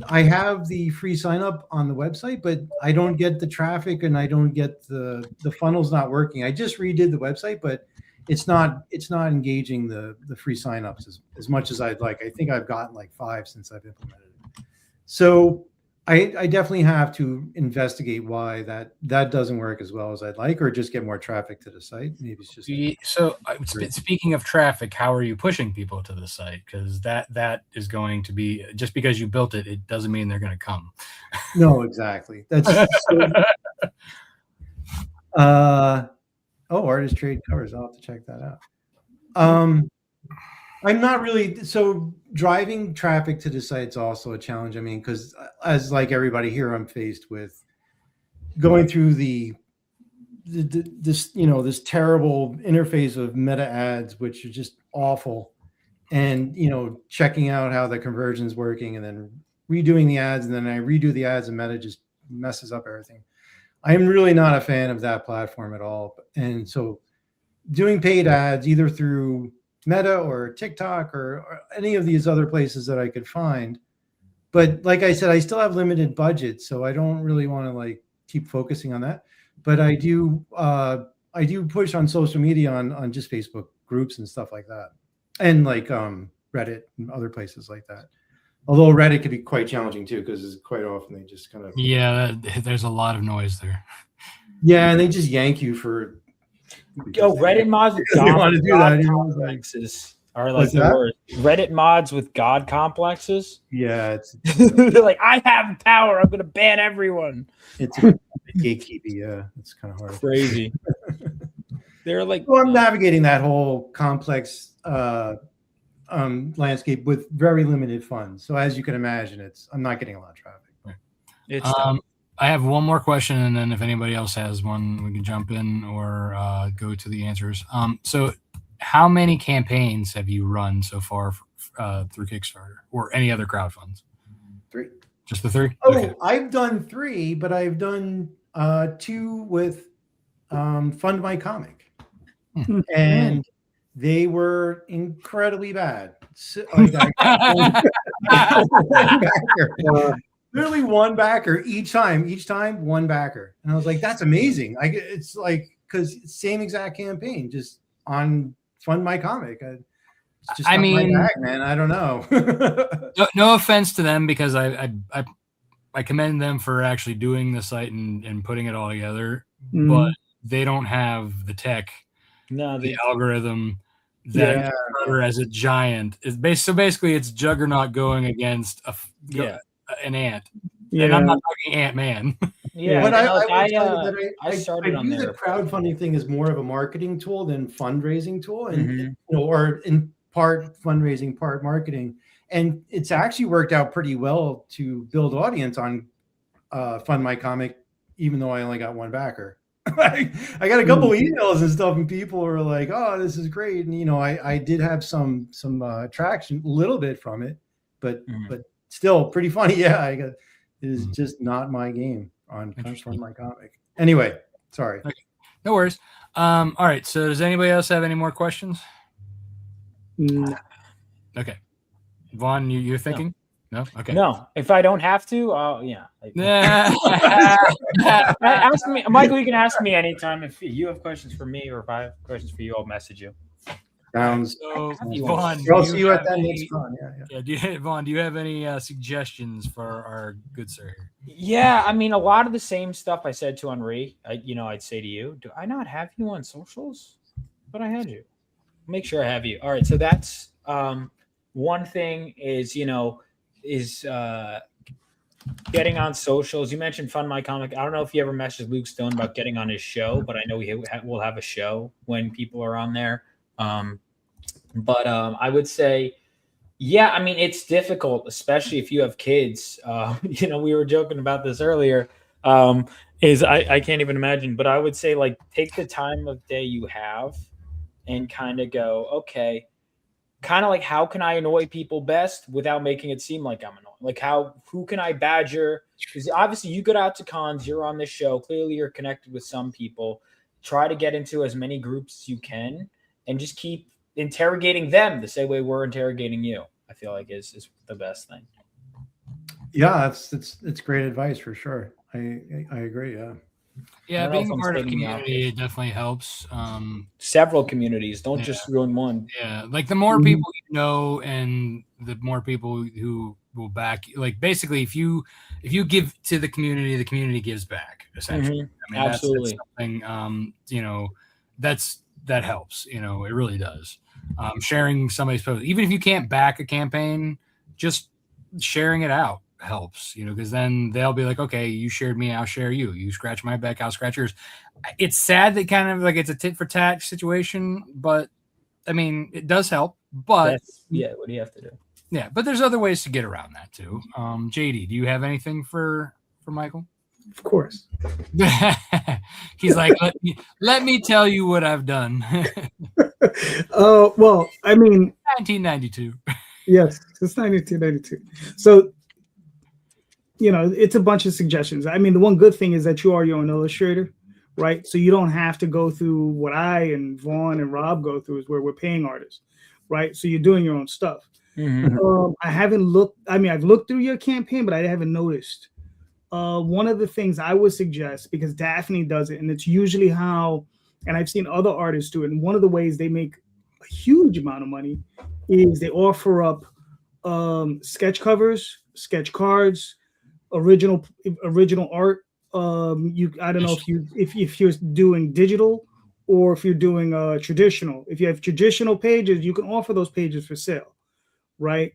I have the free sign up on the website, but I don't get the traffic, and I don't get the funnel's not working. I just redid the website, but it's not engaging the free signups as much as I'd like. I think I've gotten like 5 since I've implemented it. So I definitely have to investigate why that doesn't work as well as I'd like, or just get more traffic to the site. Maybe it's just so. Speaking of traffic, how are you pushing people to the site? Because that is going to be, just because you built it, it doesn't mean they're going to come. No, exactly. That's artist trade covers. I'll have to check that out. I'm not really, so driving traffic to the site's also a challenge. I mean, because as like everybody here, I'm faced with going through this terrible interface of meta ads, which are just awful, and checking out how the conversion's working, and then redoing the ads, and then I redo the ads, and meta just messes up everything. I'm really not a fan of that platform at all, and so doing paid ads either through Meta or TikTok or any of these other places that I could find. But like I said, I still have limited budget, so I don't really want to like keep focusing on that. But I do push on social media on just Facebook groups and stuff like that, and like Reddit and other places like that. Although Reddit could be quite challenging too, because quite often they just kind of there's a lot of noise there. Yeah, and they just yank you for. Reddit mods. They want to do that. are like What's the that? worst. Reddit mods with god complexes. Yeah, it's They're like, I have power. I'm gonna ban everyone. it's a gatekeeping. Yeah, it's kind of hard. Crazy. They're like, Well, I'm navigating that whole complex landscape with very limited funds. So as you can imagine, I'm not getting a lot of traffic. it's tough. I have one more question, and then if anybody else has one, we can jump in or go to the answers. So how many campaigns have you run so far through Kickstarter or any other crowdfunds? 3. Just the 3? Oh, Okay. I've done 3, but I've done 2 with Fund My Comic. And they were incredibly bad. So, like, literally one backer each time, one backer. And I was like, that's amazing. It's like, because same exact campaign, just on Fund My Comic. It's just not my bag, man. I don't know. no offense to them, because I commend them for actually doing the site and putting it all together, but they don't have the tech, the algorithm that Kickstarter as a giant is so basically it's Juggernaut going against an ant. Yeah. And I'm not talking Ant-Man. Yeah, but I started on view there. the crowdfunding thing as more of a marketing tool than fundraising tool, and or in part fundraising, part marketing. And it's actually worked out pretty well to build audience on Fund My Comic, even though I only got one backer. I got a couple emails and stuff, and people were like, "Oh, this is great." And I did have some traction, a little bit from it, but still pretty funny. Yeah, it is just not my game on Fund My Comic. Anyway, sorry. Okay. No worries. All right. So does anybody else have any more questions? No. Okay. Vaughn, you're thinking? No. Okay. No. If I don't have to, yeah. Ask me, Michael. You can ask me anytime if you have questions for me, or if I have questions for you, I'll message you. Sounds. So, Vaughn, Vaughn, I'll see you at that next con. Vaughn, do you have any suggestions for our good sir here? Yeah, I mean, a lot of the same stuff I said to Onrie. I'd say to you, do I not have you on socials? But I had you. Make sure I have you. All right. So that's one thing is getting on socials. You mentioned Fund My Comic. I don't know if you ever messaged Luke Stone about getting on his show, but I know we'll have a show when people are on there. But I would say, yeah, I mean, it's difficult, especially if you have kids. We were joking about this earlier. I can't even imagine, but I would say, like, take the time of day you have and kind of go, okay, kind of like, how can I annoy people best without making it seem like I'm annoying? Like, who can I badger? Because obviously you get out to cons, you're on this show. Clearly you're connected with some people. Try to get into as many groups as you can and just keep interrogating them the same way we're interrogating you. I feel like is the best thing. Yeah, it's great advice for sure. I agree. Yeah. Yeah, being part of a community definitely helps. Several communities, don't just ruin one. Yeah, like the more people you know, and the more people who will back you. Like, basically, if you give to the community gives back. Essentially, I mean, absolutely. That's something. That helps. It really does. Sharing somebody's post, even if you can't back a campaign, just sharing it out helps, because then they'll be like, okay, you shared me, I'll share you. You scratch my back, I'll scratch yours. It's sad that kind of like it's a tit for tat situation, but I mean, it does help. But what do you have to do? Yeah, but there's other ways to get around that too. JD, do you have anything for Michael? Of course. He's like, let me tell you what I've done. Well, I mean, 1992. Yes, it's 1992. So, it's a bunch of suggestions. I mean, the one good thing is that you are your own illustrator, right? So you don't have to go through what I and Vaughn and Rob go through, is where we're paying artists, right? So you're doing your own stuff. I haven't looked. I mean, I've looked through your campaign, but I haven't noticed. One of the things I would suggest, because Daphne does it, and it's usually how, and I've seen other artists do it, and one of the ways they make a huge amount of money is they offer up sketch covers, sketch cards, original art. I don't know if you're doing digital or if you're doing traditional. If you have traditional pages, you can offer those pages for sale, right?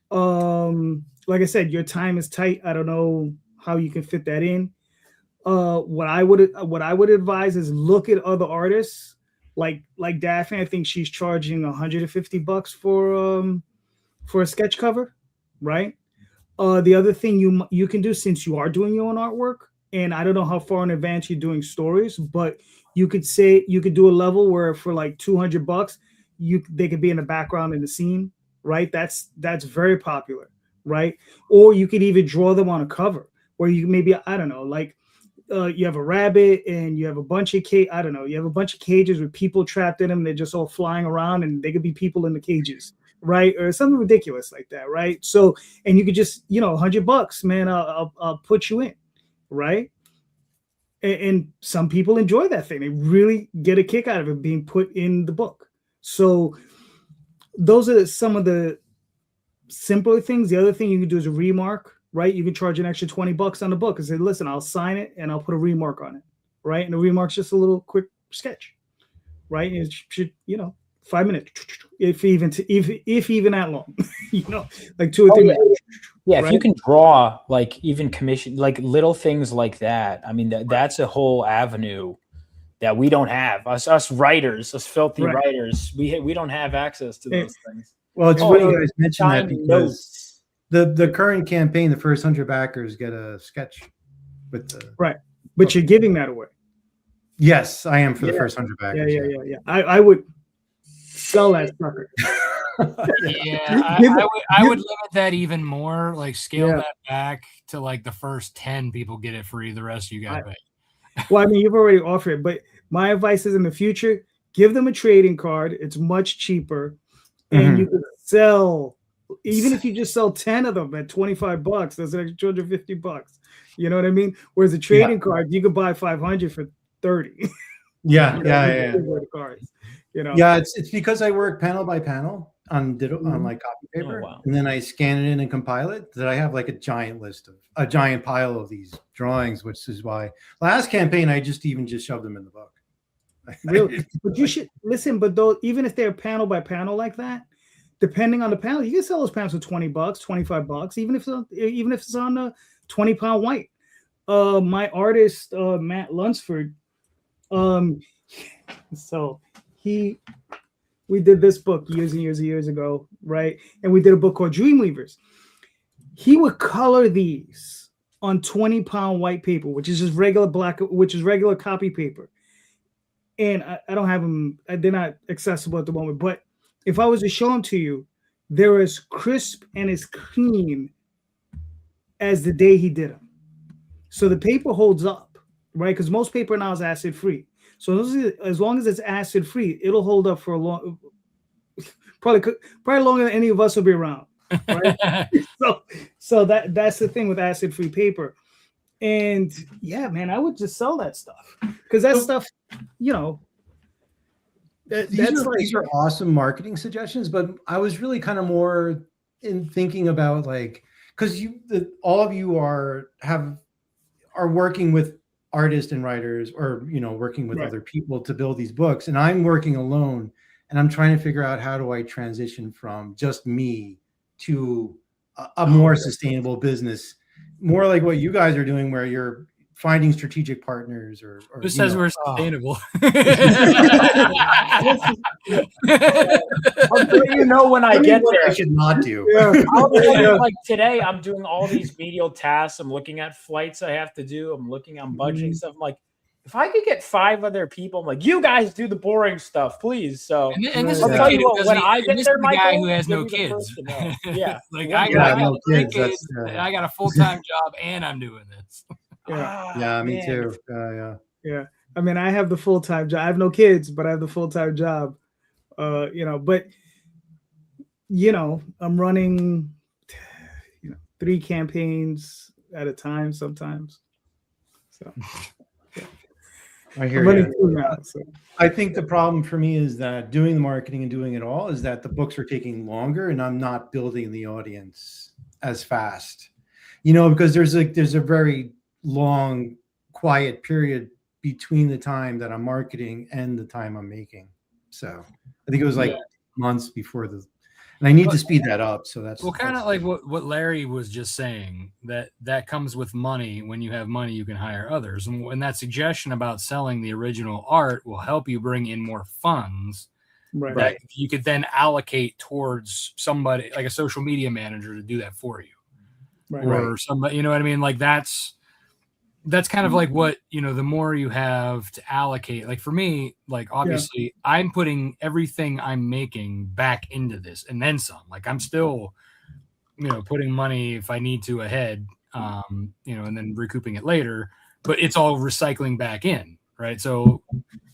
Like I said, your time is tight. I don't know how you can fit that in. What I would advise is look at other artists like Daphne. I think she's charging $150 for a sketch cover, right? The other thing you can do, since you are doing your own artwork, and I don't know how far in advance you're doing stories, but you could do a level where for like $200, they could be in the background in the scene, right? That's very popular, right? Or you could even draw them on a cover where you maybe, I don't know, like you have a rabbit and you have a bunch of you have a bunch of cages with people trapped in them. They're just all flying around, and they could be people in the cages, right? Or something ridiculous like that, right? So, and you could just, $100, man, I'll put you in, right? And some people enjoy that thing. They really get a kick out of it being put in the book. So those are some of the simpler things. The other thing you can do is a remark, right? You can charge an extra $20 on the book and say, listen, I'll sign it and I'll put a remark on it, right? And the remark's just a little quick sketch, right? It should, 5 minutes, if even that long, like 2 or 3 minutes. Yeah, right? if you can draw, like even commission, like little things like that. I mean, that's a whole avenue that we don't have. Us writers, us filthy writers, we don't have access to those things. Well, it's funny you guys mentioned that Sign because the current campaign, the first 100 backers get a sketch with the right, but you're giving that away. Yes, I am for the first 100 backers. Yeah. I would sell that sucker. I would limit that even more, like scale that back to like the first 10 people get it free, the rest you gotta pay. Well, I mean, you've already offered it, but my advice is in the future, give them a trading card. It's much cheaper, and you can sell, even if you just sell 10 of them at $25, that's an extra $250. You know what I mean? Whereas a trading card, you could buy 500 for 30. Yeah. Cards, Yeah, it's because I work panel by panel on like copy paper, and then I scan it in and compile it, that I have like a giant pile of these drawings, which is why last campaign I just shoved them in the book. Really? But you should listen, but though, even if they're panel by panel like that, depending on the panel, you can sell those panels for $20, $25, even if it's on a 20-pound white. My artist, Matt Lunsford, so we did this book years and years ago, right? And we did a book called Dreamweavers. He would color these on 20-pound white paper, which is just regular copy paper. And I don't have them, they're not accessible at the moment. But if I was to show them to you, they're as crisp and as clean as the day he did them. So the paper holds up, right? Because most paper now is acid free. So as long as it's acid free, it'll hold up for a long, probably longer than any of us will be around. Right? so that's the thing with acid free paper. And yeah, man, I would just sell that stuff, because that stuff, these are awesome marketing suggestions. But I was really kind of more in thinking about, like, because all of you are working with artists and writers, or working with other people to build these books, and I'm working alone, and I'm trying to figure out how do I transition from just me to a more sustainable business, more like what you guys are doing, where you're finding strategic partners, or who says we're sustainable? I'll let you know when I get there. I should not do. I'll tell you, like today, I'm doing all these medial tasks. I'm looking at flights I have to do. I'm budgeting stuff. I'm like, if I could get 5 other people, I'm like, you guys do the boring stuff, please. So and this I'll is tell you what, when I get there, the guy Michael, who has no you'll be the kids. first to know. Yeah, like I I got got 3 kids. That's, I got a full-time job, and I'm doing this. Me too. Yeah. I mean, I have the full-time job. I have no kids, but I have the full-time job. But I'm running 3 campaigns at a time sometimes. So I hear you. Now, so. I think the problem for me is that doing the marketing and doing it all is that the books are taking longer, and I'm not building the audience as fast. Because there's a very long quiet period between the time that I'm marketing and the time I'm making. So I think it was like months before and I need to speed that up. So that's kind of like what Larry was just saying, that comes with money. When you have money, you can hire others. And that suggestion about selling the original art will help you bring in more funds that you could then allocate towards somebody like a social media manager to do that for you. Or somebody, you know what I mean? Like that's kind of like what, the more you have to allocate, like for me, like obviously I'm putting everything I'm making back into this and then some. Like I'm still, putting money if I need to ahead, and then recouping it later, but it's all recycling back in. Right. So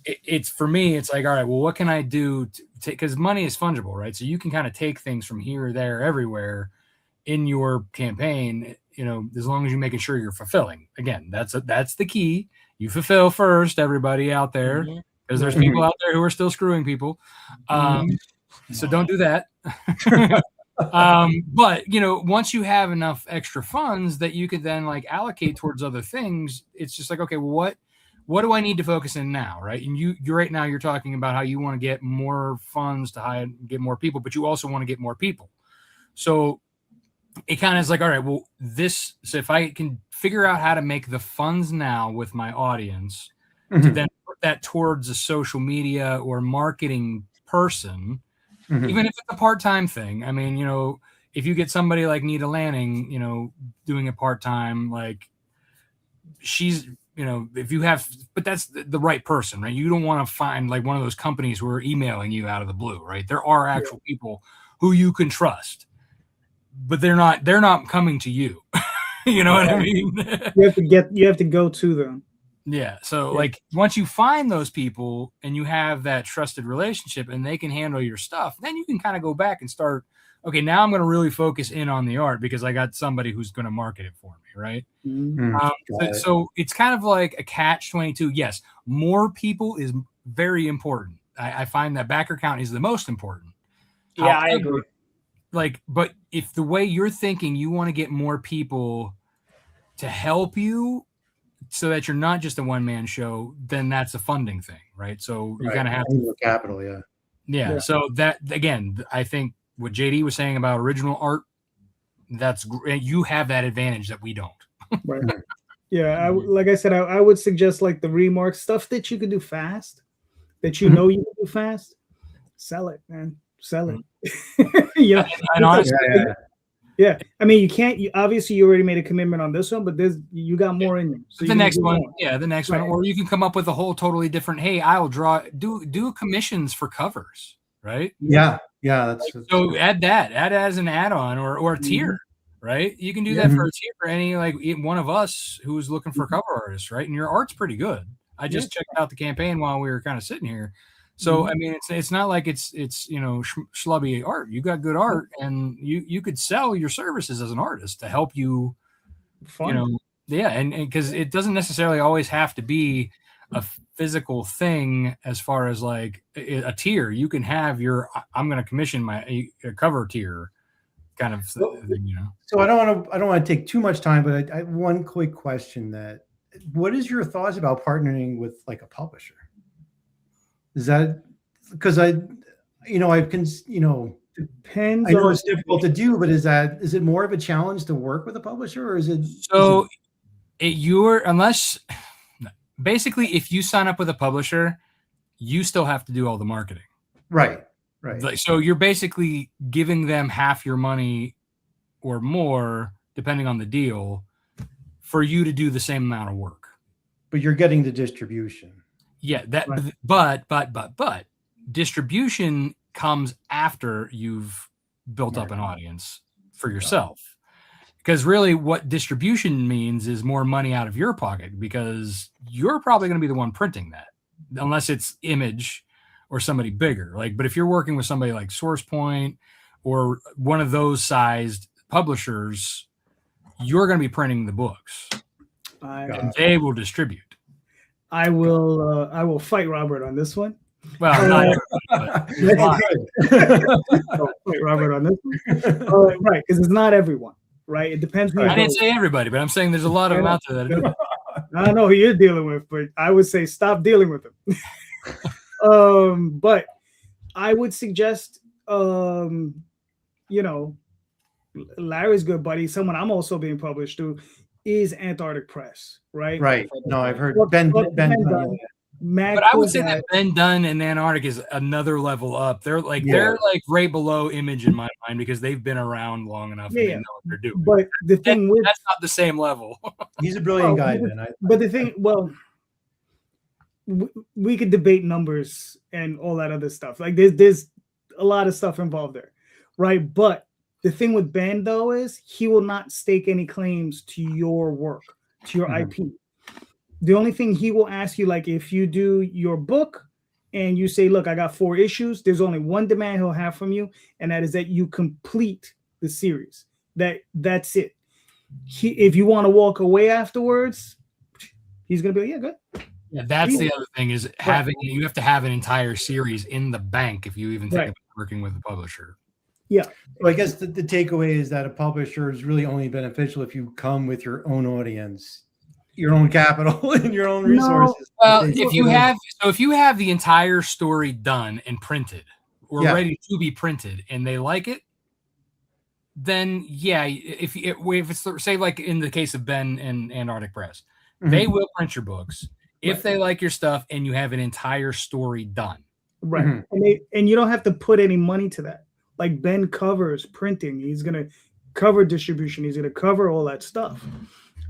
it's for me, it's like, all right, well, what can I do because money is fungible, right? So you can kind of take things from here, there, everywhere in your campaign, as long as you're making sure you're fulfilling. Again, that's the key. You fulfill first, everybody out there, because there's people out there who are still screwing people. So don't do that. But once you have enough extra funds that you could then like allocate towards other things, it's just like, okay, well, what do I need to focus in now, right? And you're right now you're talking about how you want to get more funds to get more people, but you also want to get more people. So it kind of is like, all right, well, so if I can figure out how to make the funds now with my audience to then put that towards a social media or marketing person, even if it's a part-time thing. I mean, if you get somebody like Nita Lanning, doing it part-time, like she's, if you have, but that's the right person, right? You don't want to find like one of those companies who are emailing you out of the blue, right? There are actual people who you can trust, but they're not coming to you. You know what I mean? You have to go to them. Yeah. So like once you find those people and you have that trusted relationship and they can handle your stuff, then you can kind of go back and start, okay, now I'm going to really focus in on the art because I got somebody who's going to market it for me. Right. So it's kind of like a catch-22. Yes. More people is very important. I find that backer count is the most important. Yeah, However, I agree. Like, but if the way you're thinking, you want to get more people to help you so that you're not just a one-man show, then that's a funding thing, right? So you kind of have to capital, yeah. So that, again, I think what JD was saying about original art, that's great. You have that advantage that we don't. Right. Yeah. Like I said, I would suggest like the remark stuff that you can do fast, that you know you can do fast. Sell it, man. Sell it. And honestly, yeah. I mean, you can't. Obviously, you already made a commitment on this one, but you got more in you. So the next one, the next one, or you can come up with a whole totally different. Hey, I'll do commissions for covers, right? Yeah. That's so add that as an add-on or a tier, right? You can do that for a tier for any like one of us who's looking for cover artists, right? And your art's pretty good. I just checked out the campaign while we were kind of sitting here. So I mean, it's not like it's schlubby art. You got good art, and you could sell your services as an artist to help you. And because it doesn't necessarily always have to be a physical thing. As far as like a tier, you can have I'm going to commission a cover tier kind of thing, So I don't want to take too much time, but I one quick question: what is your thoughts about partnering with like a publisher? Is that because depends. I know it's difficult to do, but is it more of a challenge to work with a publisher, or is it? So basically, if you sign up with a publisher, you still have to do all the marketing. Right. So you're basically giving them half your money or more, depending on the deal, for you to do the same amount of work. But you're getting the distribution. Yeah, but distribution comes after you've built up an audience for yourself. Because really what distribution means is more money out of your pocket, because you're probably going to be the one printing that, unless it's Image or somebody bigger. But if you're working with somebody like SourcePoint or one of those sized publishers, you're going to be printing the books and they will distribute. I will fight Robert on this one. Well, not fight Robert on this one. Right, because it's not everyone. Right, it depends. I didn't say everybody, but I'm saying there's a lot of them out there that. I don't know who you're dealing with, but I would say stop dealing with them. But I would suggest, Larry's good buddy, someone I'm also being published through, is Antarctic Press, right? Right. No, I've heard Well, Ben. well, Ben. Ben Dunn, Dunn. Mad But I cool would say guy. that Ben Dunn and Antarctic is another level up. They're like Yeah. they're like right below Image in my mind because they've been around long enough and they know what they're doing. But the thing with That's not the same level. He's a brilliant guy, but, Ben. but the thing, well, we could debate numbers and all that other stuff. Like there's a lot of stuff involved there, right? But the thing with Ben though is he will not stake any claims to your work, to your IP. The only thing he will ask you, like if you do your book and you say, look, I got 4 issues, there's only one demand he'll have from you, and that is that you complete the series. That's it. If you want to walk away afterwards, he's gonna be like, yeah, good. Yeah, that's the other thing is you have to have an entire series in the bank if you even think about working with a publisher. Yeah. Well, I guess the takeaway is that a publisher is really only beneficial if you come with your own audience, your own capital, and your own resources. Well, if you have the entire story done and printed or ready to be printed, and they like it, then if it's say like in the case of Ben and Antarctic Press, they will print your books if they like your stuff and you have an entire story done. Right. And you don't have to put any money to that. Like Ben covers printing, he's gonna cover distribution, he's gonna cover all that stuff.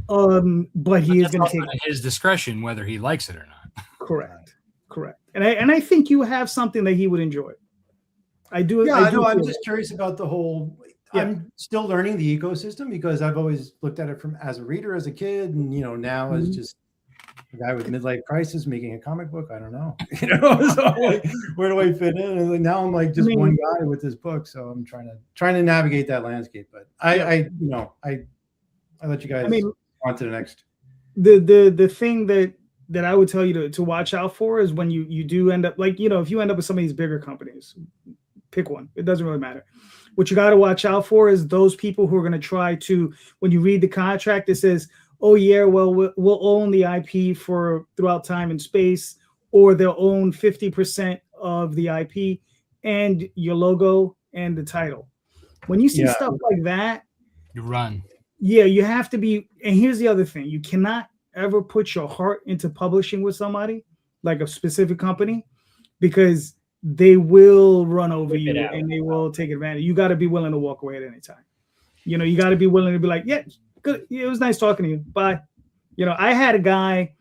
But he is going to take his discretion whether he likes it or not. Correct. And I think you have something that he would enjoy. I do. Yeah, I do. I'm just curious about the whole. Yeah. I'm still learning the ecosystem because I've always looked at it from as a reader as a kid, and now as just a guy with midlife crisis making a comic book. I don't know, So like, where do I fit in? And now I'm like just one guy with this book, so I'm trying to navigate that landscape. But I let you guys. On to the next. The thing that I would tell you to watch out for is when you do end up, like, if you end up with some of these bigger companies, pick one. It doesn't really matter. What you got to watch out for is those people who are going to try to, when you read the contract, it says, oh yeah, well, we'll own the IP for throughout time and space, or they'll own 50% of the IP and your logo and the title. When you see stuff like that, you run. Yeah, you have to be. And here's the other thing. You cannot ever put your heart into publishing with somebody, like a specific company, because they will run over you and they will take advantage. You got to be willing to walk away at any time. You got to be willing to be like, yeah, good. It was nice talking to you. Bye. I had a guy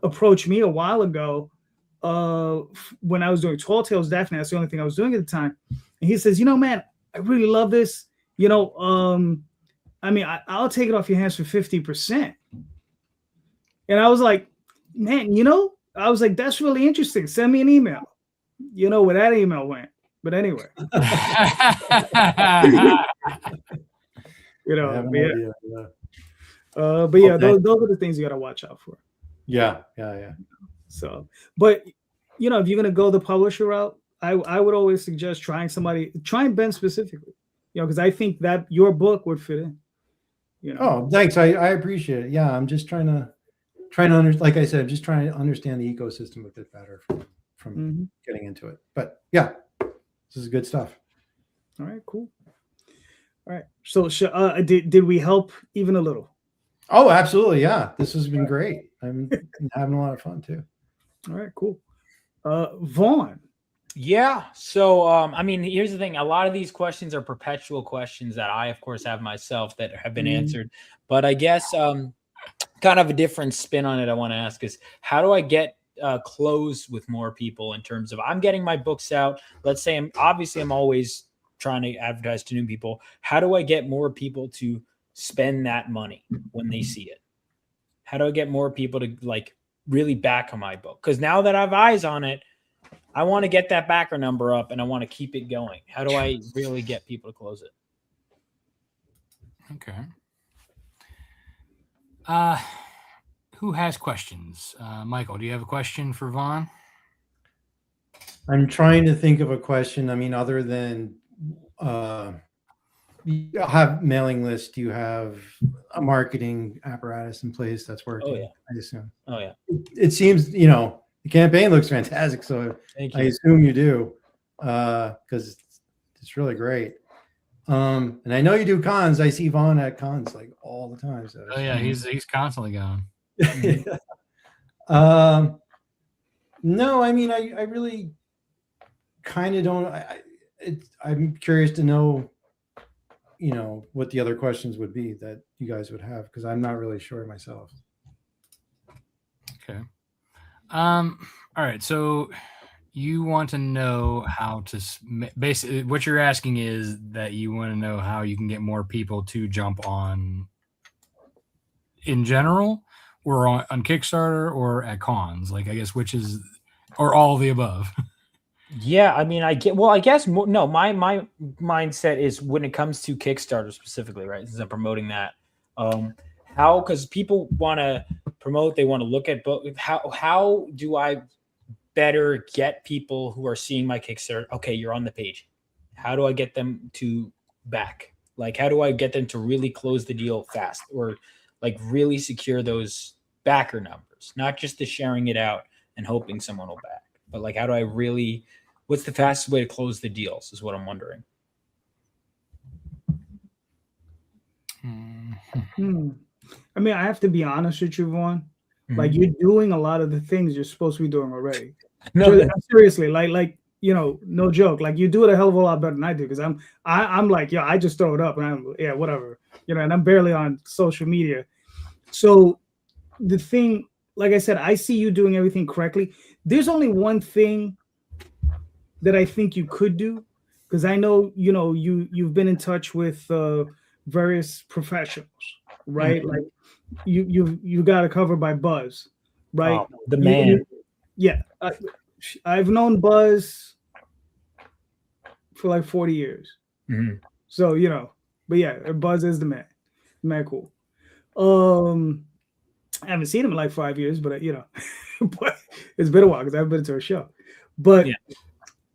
approach me a while ago when I was doing Tall Tales Daphne. That's the only thing I was doing at the time. And he says, man, I really love this. I'll take it off your hands for 50%. And I was like, man, I was like, that's really interesting. Send me an email. Where that email went. But anyway. Those are the things you got to watch out for. Yeah. So, but, if you're going to go the publisher route, I would always suggest trying Ben specifically, because I think that your book would fit in. Oh, thanks. I appreciate it. Yeah, I'm just trying to understand. Like I said, I'm just trying to understand the ecosystem a bit better from getting into it. But yeah, this is good stuff. All right, cool. All right. So, did we help even a little? Oh, absolutely. Yeah, this has been great. I'm having a lot of fun too. All right, cool. Vaughn. Yeah. So, here's the thing. A lot of these questions are perpetual questions that I, of course, have myself that have been answered. But I guess kind of a different spin on it I want to ask is, how do I get close with more people in terms of I'm getting my books out? Let's say I'm always trying to advertise to new people. How do I get more people to spend that money when they see it? How do I get more people to really back on my book? Because now that I have eyes on it, I want to get that backer number up and I want to keep it going. How do I really get people to close it? Okay. Who has questions? Michael, do you have a question for Vaughn? I'm trying to think of a question. Other than you have mailing list, you have a marketing apparatus in place that's working. Oh yeah. I assume. Oh yeah. It seems, the campaign looks fantastic, so Thank I you. assume you do, because it's really great. And I know you do cons. I see Vaughn at cons like all the time. So Oh yeah, he's constantly going. No, I mean, I really kind of don't. I'm curious to know, what the other questions would be that you guys would have, because I'm not really sure myself. Okay. All right. So you want to know how to basically what you're asking is that you want to know how you can get more people to jump on in general, or on Kickstarter, or at cons. Like, I guess which is, or all of the above. Yeah, I mean, I guess no. My mindset is when it comes to Kickstarter specifically, right? Since I'm promoting that, how, because people want to promote, they want to look at book. How do I better get people who are seeing my Kickstarter? Okay, you're on the page. How do I get them to back? Like, how do I get them to really close the deal fast, or like really secure those backer numbers? Not just the sharing it out and hoping someone will back, but like, how do I really? What's the fastest way to close the deals? Is what I'm wondering. I mean, I have to be honest with you, Vaughn. Mhm. Like, you're doing a lot of the things you're supposed to be doing already. No, Seriously, like no joke. Like, you do it a hell of a lot better than I do, because I'm like, yeah, I just throw it up and whatever, and I'm barely on social media. So the thing, like I said, I see you doing everything correctly. There's only one thing that I think you could do, because I know you've been in touch with various professionals, right? Mhm. Like you got it covered by Buzz, right? Oh, the man. Yeah, I've known Buzz for like 40 years, Mhm. so but yeah, Buzz is the man. Man, cool. I haven't seen him in like 5 years, but but it's been a while because I haven't been to a show. But Yeah.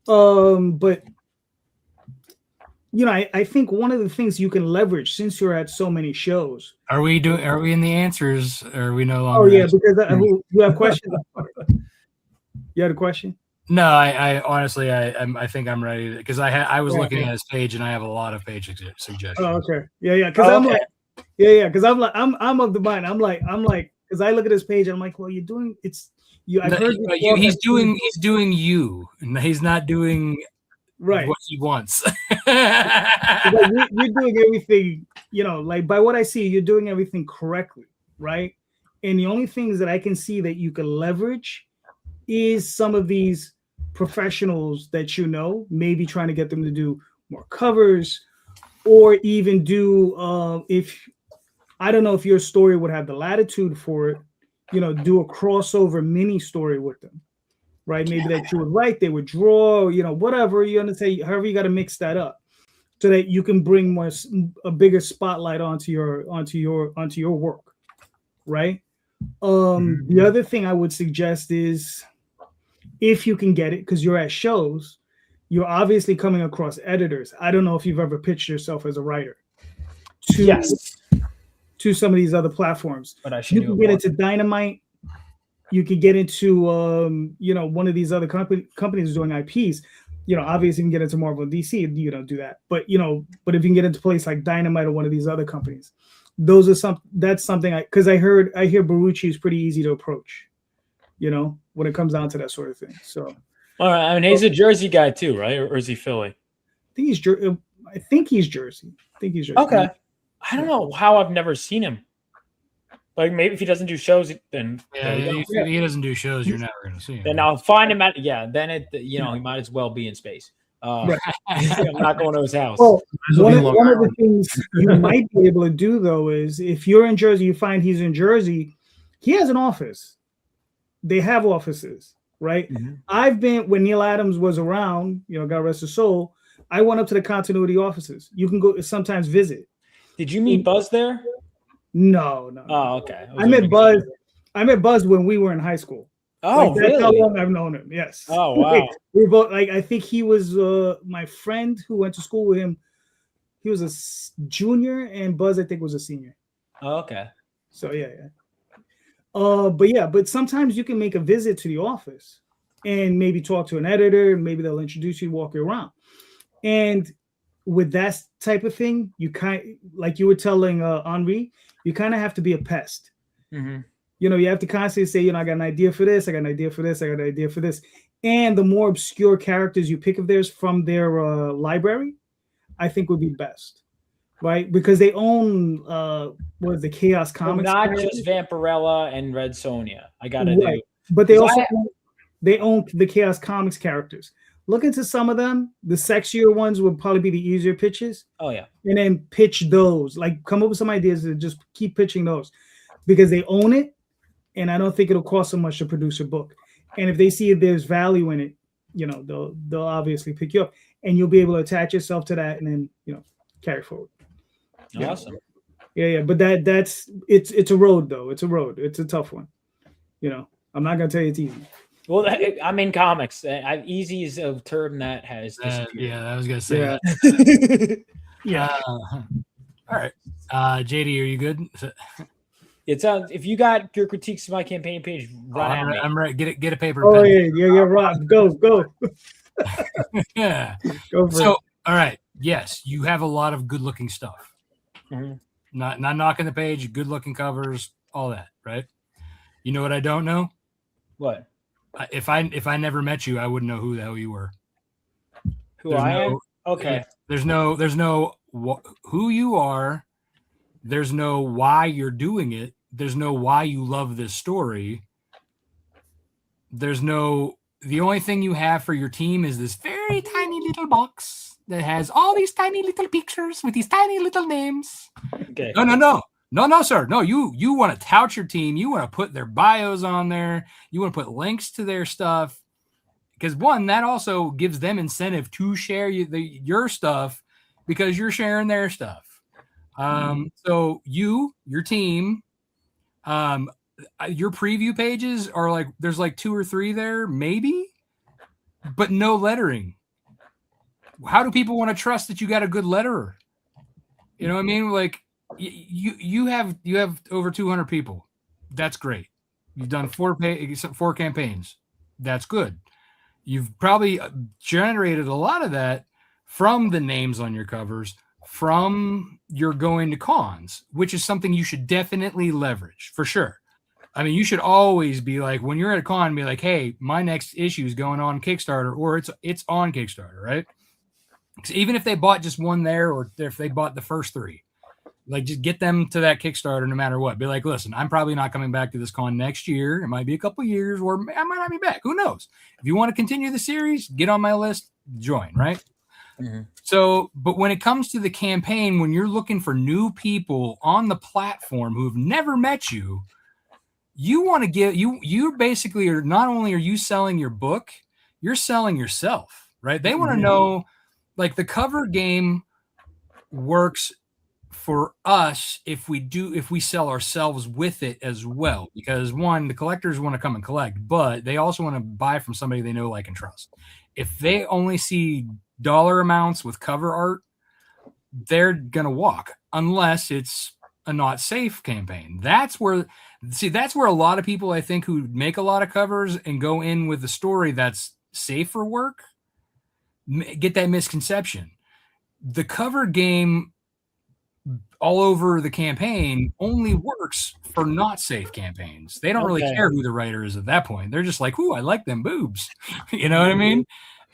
but I think one of the things you can leverage, since you're at so many shows. Are we in the answers? Or are we no longer? Oh yeah, because you have questions. You had a question? No, I honestly, I think I'm ready, because I was looking at his page, and I have a lot of page suggestions. Oh, okay. Yeah. Because I'm like, because I'm of the mind. I'm like, because I look at his page and I'm like, well, you're doing it's you. I've heard you. He's doing you, and he's not doing right what he wants. You're doing everything, like, by what I see, you're doing everything correctly, right? And the only things that I can see that you can leverage is some of these professionals that maybe trying to get them to do more covers, or even do if I don't know if your story would have the latitude for it, do a crossover mini story with them, right? Maybe that you would write, they would draw, whatever you understand, however you got to mix that up, so that you can bring a bigger spotlight onto your work, right? The other thing I would suggest is, if you can get it, because you're at shows, you're obviously coming across editors. I don't know if you've ever pitched yourself as a writer to some of these other platforms. But I should. You can get into Dynamite. You could get into one of these other companies doing IPs. Obviously you can get into Marvel and DC. You don't do that, but if you can get into a place like Dynamite or one of these other companies, that's something because I hear Barucci is pretty easy to approach, when it comes down to that sort of thing. So, all right. I mean, he's a Jersey guy too, right? Or is he Philly? I think he's Jersey. Okay. I don't know how I've never seen him. Like, maybe if he doesn't do shows, then if he doesn't do shows, you're never going to see him. Then I'll find him then he might as well be in space. I'm not going to his house. Well, one of the things you might be able to do, though, is if you're in Jersey, you find he's in Jersey, he has an office. They have offices, right? Mm-hmm. I've been, when Neil Adams was around, God rest his soul, I went up to the continuity offices. You can go sometimes visit. Did you meet Buzz there? No. Oh, okay. I met Buzz when we were in high school. Oh, that's really? how long I've known him. Yes. Oh, wow. We're both I think he was my friend who went to school with him. He was a junior, and Buzz, I think, was a senior. Oh, okay. So yeah. But sometimes you can make a visit to the office and maybe talk to an editor, and maybe they'll introduce you, walk you around. And with that type of thing, you like you were telling Onrie, you kind of have to be a pest. Mm-hmm. You have to constantly say, I got an idea for this, I got an idea for this, I got an idea for this. And the more obscure characters you pick of theirs from their library, I think would be best, right? Because they own what is the Chaos Comics? Not characters. just Vampirella and Red Sonja. I gotta Right. do. But they also own the Chaos Comics characters. Look into some of them. The sexier ones would probably be the easier pitches. Oh yeah. And then pitch those. Like come up with some ideas and just keep pitching those, because they own it, and I don't think it'll cost so much to produce a book. And if they see there's value in it, they'll obviously pick you up, and you'll be able to attach yourself to that, and then carry forward. Awesome. Yeah. But it's a road though. It's a road. It's a tough one. I'm not gonna tell you it's easy. Well, I'm in comics. Easy is a term that has disappeared. Yeah, I was gonna say Yeah. that. Yeah. All right, JD, are you good? It sounds. If you got your critiques of my campaign page, run at me. I'm ready. Get a paper. Oh and pen. yeah, Rob, go. Yeah. Go for So, it. all right. Yes, you have a lot of good-looking stuff. Mm-hmm. Not knocking the page. Good-looking covers, all that, right? You know what I don't know? What? If I never met you, I wouldn't know who the hell you were. Who I am? Okay. There's no who you are. There's no why you're doing it. There's no why you love this story. The only thing you have for your team is this very tiny little box that has all these tiny little pictures with these tiny little names. Okay. No, sir. No, you want to tout your team. You want to put their bios on there. You want to put links to their stuff. Because one, that also gives them incentive to share your stuff because you're sharing their stuff. So your team, your preview pages are like, there's like 2 or 3 there, maybe, but no lettering. How do people want to trust that you got a good letterer? You know what I mean? Like you have over 200 people. That's great. You've done 4 campaigns. That's good. You've probably generated a lot of that from the names on your covers, from your going to cons, which is something you should definitely leverage for sure. I mean, you should always be like, when you're at a con, be like, hey, my next issue is going on Kickstarter, or it's on Kickstarter, right? Because even if they bought just one there, or if they bought the first 3, like just get them to that Kickstarter no matter what. Be like, listen, I'm probably not coming back to this con next year. It might be a couple years, or I might not be back. Who knows? If you want to continue the series, get on my list, join, right? Mm-hmm. So, but when it comes to the campaign, when you're looking for new people on the platform who have never met you, you want to give you basically are not only are you selling your book, you're selling yourself, right? They want to know, like, the cover game works for us if we sell ourselves with it as well, because one, the collectors want to come and collect, but they also want to buy from somebody they know, like, and trust. If they only see dollar amounts with cover art, they're gonna walk, unless it's a not safe campaign. That's where a lot of people, I think, who make a lot of covers and go in with a story that's safe for work, get that misconception. The cover game all over the campaign only works for not safe campaigns. They don't really care who the writer is at that point. They're just like, ooh, I like them boobs. You know what I mean?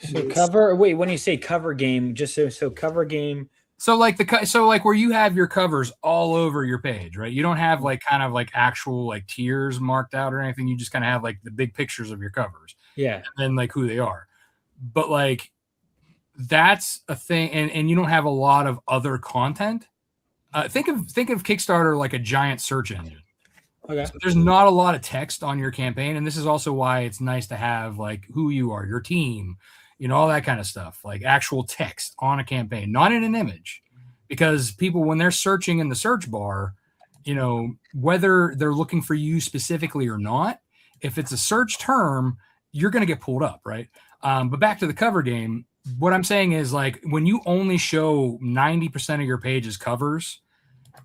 So when you say cover game, just so cover game. So like where you have your covers all over your page, right? You don't have like kind of like actual like tiers marked out or anything. You just kind of have like the big pictures of your covers. Yeah. And then like who they are. But like that's a thing, and you don't have a lot of other content. Think of Kickstarter like a giant search engine. Okay. So there's not a lot of text on your campaign, and this is also why it's nice to have like who you are, your team, all that kind of stuff, like actual text on a campaign, not in an image, because people, when they're searching in the search bar, whether they're looking for you specifically or not, if it's a search term, you're going to get pulled up, right? But back to the cover game. what I'm saying is, like, when you only show 90% of your pages covers,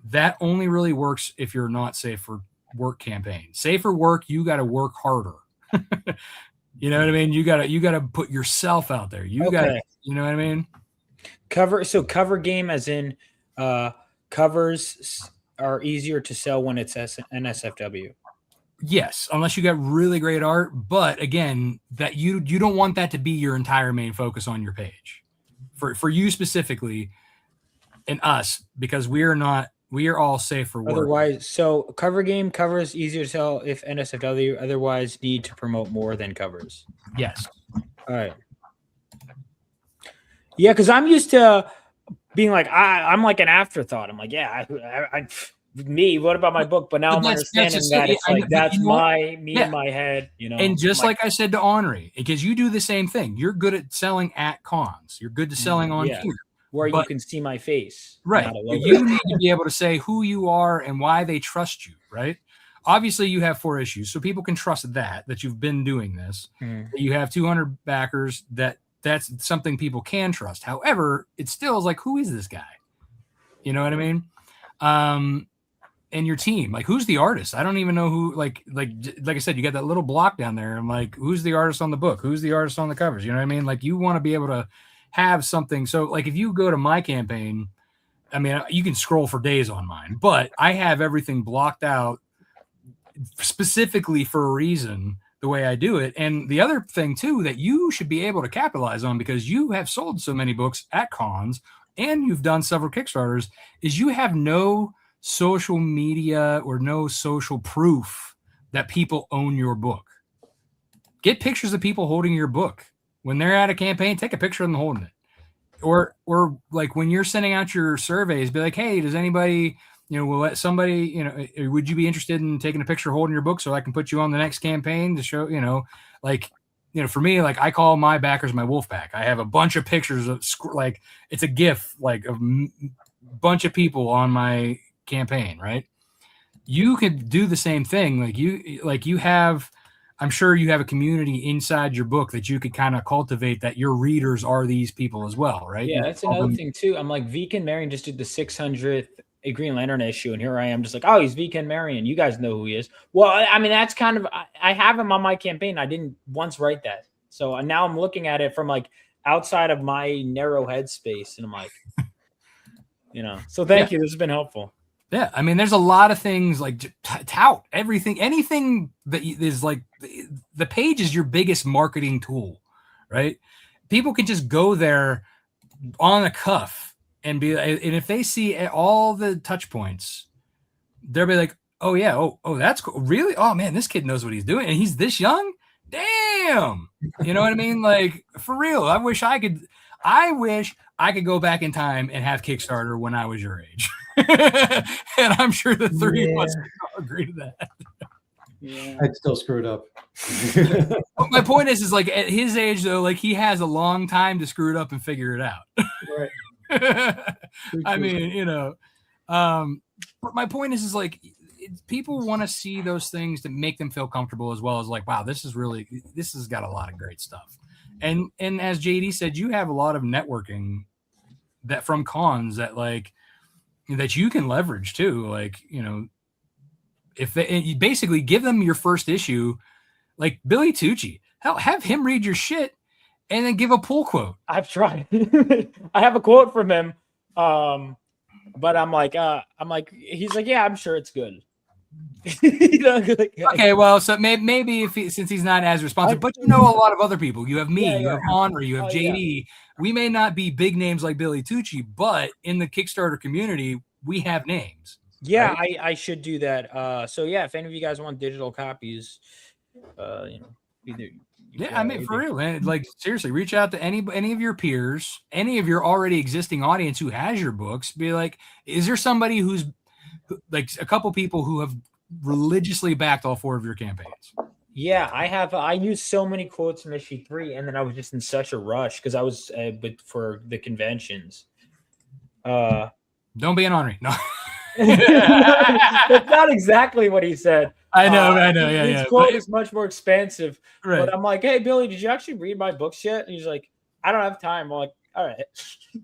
that only really works if you're not safe for work campaign. Safe for work, you got to work harder. You know what I mean? You gotta put yourself out there. You gotta, you know what I mean? Cover game, as in covers are easier to sell when it's NSFW. Yes, unless you got really great art. But again, that you don't want that to be your entire main focus on your page. For you specifically and us, because we are all safe for work. Otherwise, so cover is easier to sell if NSFW. Otherwise, need to promote more than covers. Yes. All right. Yeah, because I'm used to being like, I'm like an afterthought. I'm like, yeah, me. What about my book? But now I'm understanding that it's like that's me in my head, you know. And just like I said to Onrie, because you do the same thing. You're good at selling at cons. You're good to selling on here, where you can see my face. Right. You need to be able to say who you are and why they trust you. Right. Obviously, you have 4 issues, so people can trust that you've been doing this. You have 200 backers. That's something people can trust. However, it still is like, who is this guy? You know what I mean? And your team, like, who's the artist? I don't even know who. Like I said, you got that little block down there. I'm like, who's the artist on the book? Who's the artist on the covers? You know what I mean? Like, you want to be able to have something. So, like, if you go to my campaign, I mean, you can scroll for days on mine, but I have everything blocked out specifically for a reason, the way I do it. And the other thing too that you should be able to capitalize on, because you have sold so many books at cons and you've done several Kickstarters, is you have no social media or no social proof that people own your book. Get pictures of people holding your book. When they're at a campaign, take a picture of them holding it. Or like when you're sending out your surveys, be like, hey, does anybody, will let somebody, would you be interested in taking a picture holding your book so I can put you on the next campaign to show, for me, like, I call my backers my wolf pack. I have a bunch of pictures of, like, it's a GIF, like, of bunch of people on my campaign, right? You could do the same thing. You have, I'm sure you have a community inside your book that you could kind of cultivate, that your readers are these people as well, right? Yeah, that's another thing too. I'm like, Vaughn Marion just did the 600th Green Lantern issue, and here I am just like, oh, he's Vaughn Marion. You guys know who he is. Well, I mean, that's kind of, I have him on my campaign. I didn't once write that. So now I'm looking at it from like outside of my narrow headspace, and I'm like, so thank you. This has been helpful. Yeah, I mean, there's a lot of things like tout everything, anything that is like the page is your biggest marketing tool, right? People can just go there on a cuff and and if they see all the touch points, they'll be like, oh yeah, oh that's cool, really? Oh man, this kid knows what he's doing, and he's this young. Damn, you know what I mean? Like, for real, I wish I could go back in time and have Kickstarter when I was your age. And I'm sure the 3 of us agree to that. Yeah, I'd still screw it up. But my point is like, at his age though, like, he has a long time to screw it up and figure it out. Right. I mean, but my point is like, people want to see those things to make them feel comfortable, as well as like, wow, this has got a lot of great stuff. And as JD said, you have a lot of networking that from cons that that you can leverage too. Like, if you basically give them your first issue, like Billy Tucci, have him read your shit and then give a pull quote. I've tried. I have a quote from him. But I'm like, he's like, yeah, I'm sure it's good. Okay, well, so maybe since he's not as responsive, but a lot of other people. You have me, you have Onrie, you have JD. Yeah. We may not be big names like Billy Tucci, but in the Kickstarter community, we have names. Yeah, right? I should do that. So yeah, if any of you guys want digital copies, Yeah, I mean, for real, man. Like, seriously, reach out to any of your peers, any of your already existing audience who has your books. Be like, is there somebody who's like a couple people who have religiously backed all 4 of your campaigns? Yeah, I have. I used so many quotes from issue 3, and then I was just in such a rush because I was for the conventions. Don't be an Onrie. No. That's not exactly what he said. I know. Yeah. His quote is much more expansive. Right. But I'm like, hey, Billy, did you actually read my books yet? And he's like, I don't have time. I'm like, all right,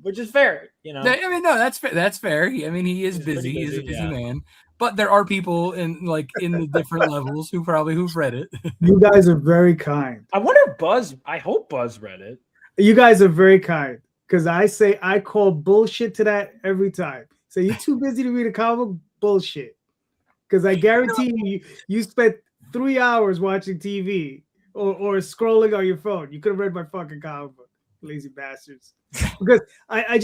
which is fair, you know. I mean, no, that's fair. That's fair. I mean, he is He's pretty busy. He is a busy yeah. man. But there are people in the different levels who've read it. You guys are very kind. I wonder if I hope Buzz read it. You guys are very kind because I call bullshit to that every time. So you're too busy to read a comic book? Bullshit. Because I guarantee you spent 3 hours watching TV or scrolling on your phone. You could have read my fucking comic book, lazy bastards. Because I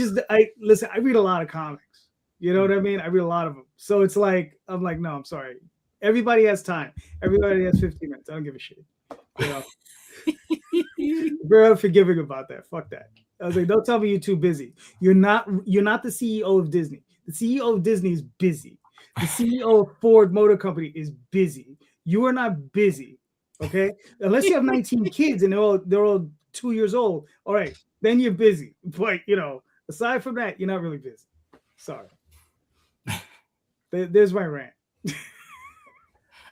listen, I read a lot of comics. You know what I mean? I read a lot of them. So it's like, I'm like, no, I'm sorry. Everybody has time. Everybody has 15 minutes. I don't give a shit. You know? Very unforgiving about that. Fuck that. I was like, don't tell me you're too busy. You're not the CEO of Disney. The CEO of Disney is busy. The CEO of Ford Motor Company is busy. You are not busy. Okay? Unless you have 19 kids and they're all 2 years old. All right, then you're busy. But aside from that, you're not really busy. Sorry. There's my rant.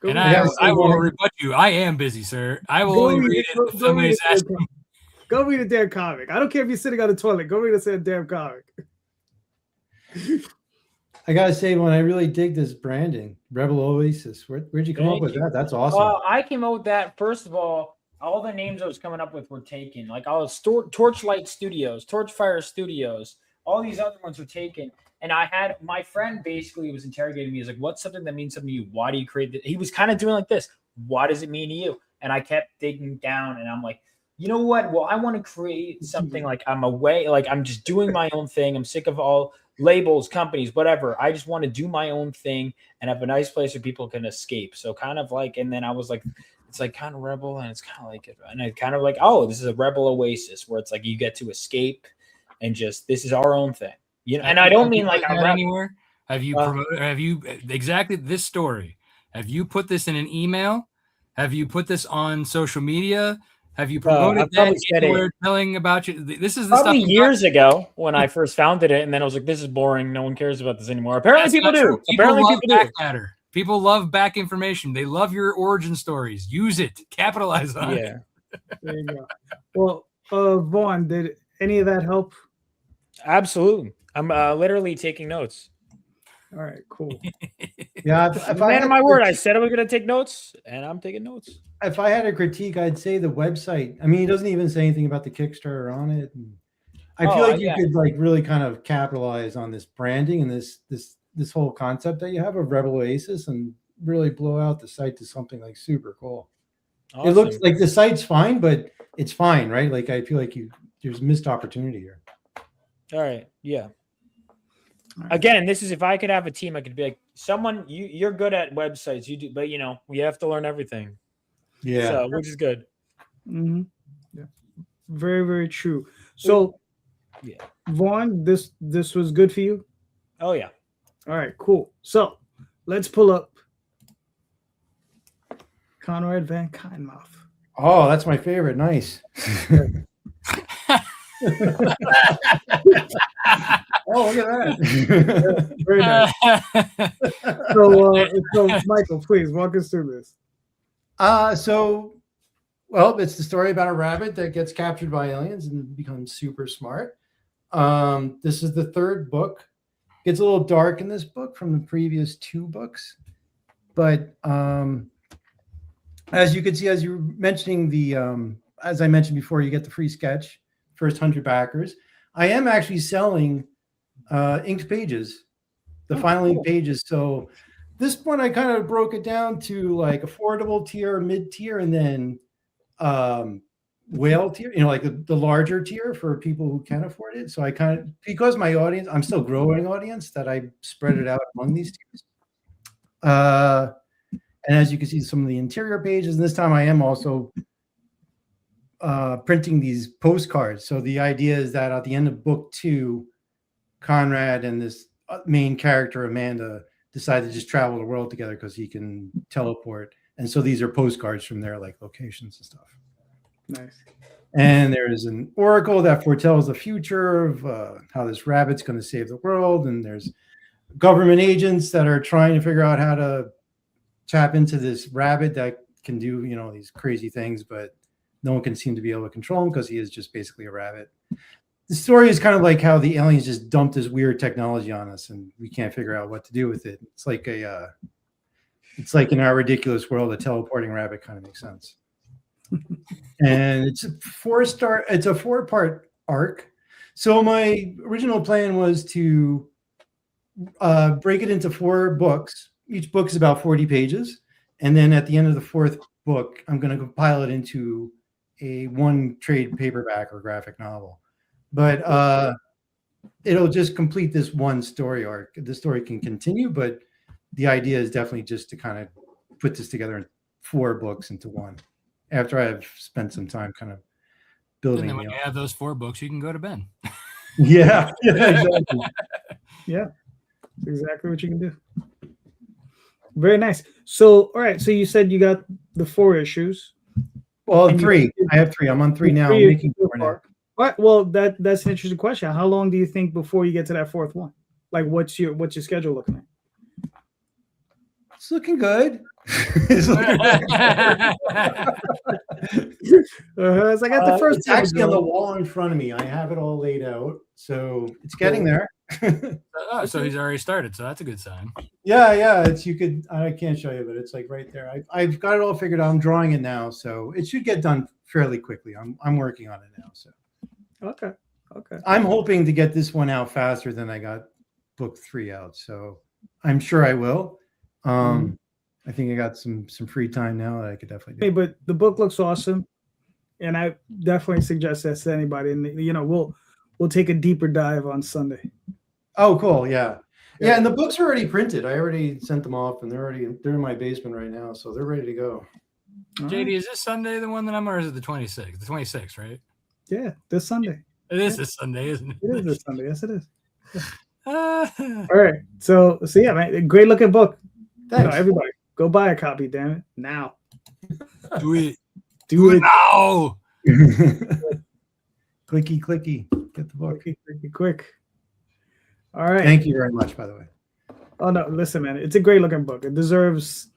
And I will rebut you. I am busy, sir. I will only read it if somebody's asking. Go read a damn comic. I don't care if you're sitting on the toilet. Go read a damn comic. I gotta say, when I really dig this branding, Rebel Oasis, where'd you come up with that? That's awesome. I came up with that. First of all the names I was coming up with were taken. Like all the Torchlight Studios, Torchfire Studios, all these other ones were taken. And I had my friend basically was interrogating me. He was like, what's something that means something to you? Why do you create this? He was kind of doing like this. What does it mean to you? And I kept digging down and I'm like, you know what? Well, I want to create something like I'm just doing my own thing. I'm sick of all labels, companies, whatever. I just want to do my own thing and have a nice place where people can escape. So kind of like, and then I was like, it's like kind of rebel and it's kind of like, and I kind of like, oh, this is a rebel oasis where it's like you get to escape and just, this is our own thing. And I don't mean like I'm anywhere. Have you promoted? Have you exactly this story? Have you put this in an email? Have you put this on social media? Have you promoted that anywhere? Telling about you. This is the probably stuff years ago when I first founded it, and then I was like, "This is boring. No one cares about this anymore." Apparently, people do. Apparently, people do. Matter. People love back information. They love your origin stories. Use it. Capitalize on it. There you go. Well, Vaughn, did any of that help? Absolutely. I'm literally taking notes. All right, cool. Yeah, man of my word, I said I was going to take notes, and I'm taking notes. If I had a critique, I'd say the website. I mean, he doesn't even say anything about the Kickstarter on it. And I feel like you could like really kind of capitalize on this branding and this whole concept that you have of Rebel Oasis and really blow out the site to something like super cool. Awesome. It looks like the site's fine, but it's fine, right? Like I feel like there's missed opportunity here. All right. Yeah. Again, this is if I could have a team, I could be like, someone you're good at websites, you do, but we have to learn everything. Yeah. So, which is good. Mm-hmm. Yeah. Very, very true. So yeah. Vaughn, this was good for you? Oh yeah. All right, cool. So let's pull up Conrad Van Cottonmouth. Oh, that's my favorite. Nice. Oh, look at that. Very nice. So Michael, please walk us through this. Well, it's the story about a rabbit that gets captured by aliens and becomes super smart. This is the third book. It's a little dark in this book from the previous two books. But as you can see, as you're mentioning as I mentioned before, you get the free sketch, first 100 backers. I am actually selling inked pages, the final ink pages. So this one, I kind of broke it down to like affordable tier, mid tier, and then whale tier, like the larger tier for people who can afford it. So I kind of, because my audience, I'm still growing audience, that I spread it out among these tiers. And as you can see, some of the interior pages, and this time I am also printing these postcards. So the idea is that at the end of book 2, Conrad and this main character, Amanda, decide to just travel the world together because he can teleport. And so these are postcards from their like locations and stuff. Nice. And there is an oracle that foretells the future of how this rabbit's going to save the world. And there's government agents that are trying to figure out how to tap into this rabbit that can do, these crazy things. But no one can seem to be able to control him because he is just basically a rabbit. The story is kind of like how the aliens just dumped this weird technology on us, and we can't figure out what to do with it. It's like in our ridiculous world, a teleporting rabbit kind of makes sense. And it's a 4-part arc. So my original plan was to break it into 4 books. Each book is about 40 pages. And then at the end of the 4th book, I'm going to compile it into a 1 trade paperback or graphic novel. But it'll just complete this 1 story arc. The story can continue, but the idea is definitely just to kind of put this together in 4 books into 1 after I've spent some time kind of building. And then when you have those 4 books, you can go to bed. Yeah, exactly. Yeah, that's exactly what you can do. Very nice. So, all right. So you said you got the 4 issues. Well, And 3. I have 3. I'm on 3 now. I'm making 4 now. All right. Well, that's an interesting question. How long do you think before you get to that 4th one? Like, what's your schedule looking at? It's looking good. It's looking good. It's like at the first. It's actually on the wall in front of me. I have it all laid out, so it's getting there. Oh, so he's already started, so that's a good sign. Yeah. It's I can't show you, but it's like right there. I've got it all figured out. I'm drawing it now, so it should get done fairly quickly. I'm working on it now, so. Okay. I'm hoping to get this one out faster than I got book 3 out, so I'm sure I will. I think I got some free time now that I could definitely do. Hey, but the book looks awesome, and I definitely suggest that to anybody. And we'll take a deeper dive on Sunday. Oh, cool. Yeah. And the books are already printed. I already sent them off, and they're in my basement right now, so they're ready to go. JD, is this Sunday the one that I'm, or is it the 26th? The 26th, right? Yeah, this Sunday. It is this Sunday, isn't it? It is this Sunday. Yes, it is. All right. So yeah, man, great looking book. Thanks. Everybody, go buy a copy, damn it, now. Do it. Do it now. Clicky. Get the book. Quick. All right. Thank you very much, by the way. Oh no, listen, man, it's a great looking book. It deserves,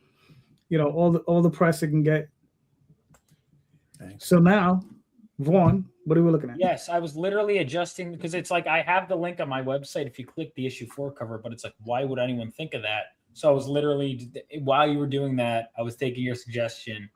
all the press it can get. Thanks. So now, Vaughn, what are we looking at? Yes, I was literally adjusting because it's like I have the link on my website if you click the issue 4 cover, but it's like, why would anyone think of that? So I was literally, while you were doing that, I was taking your suggestion,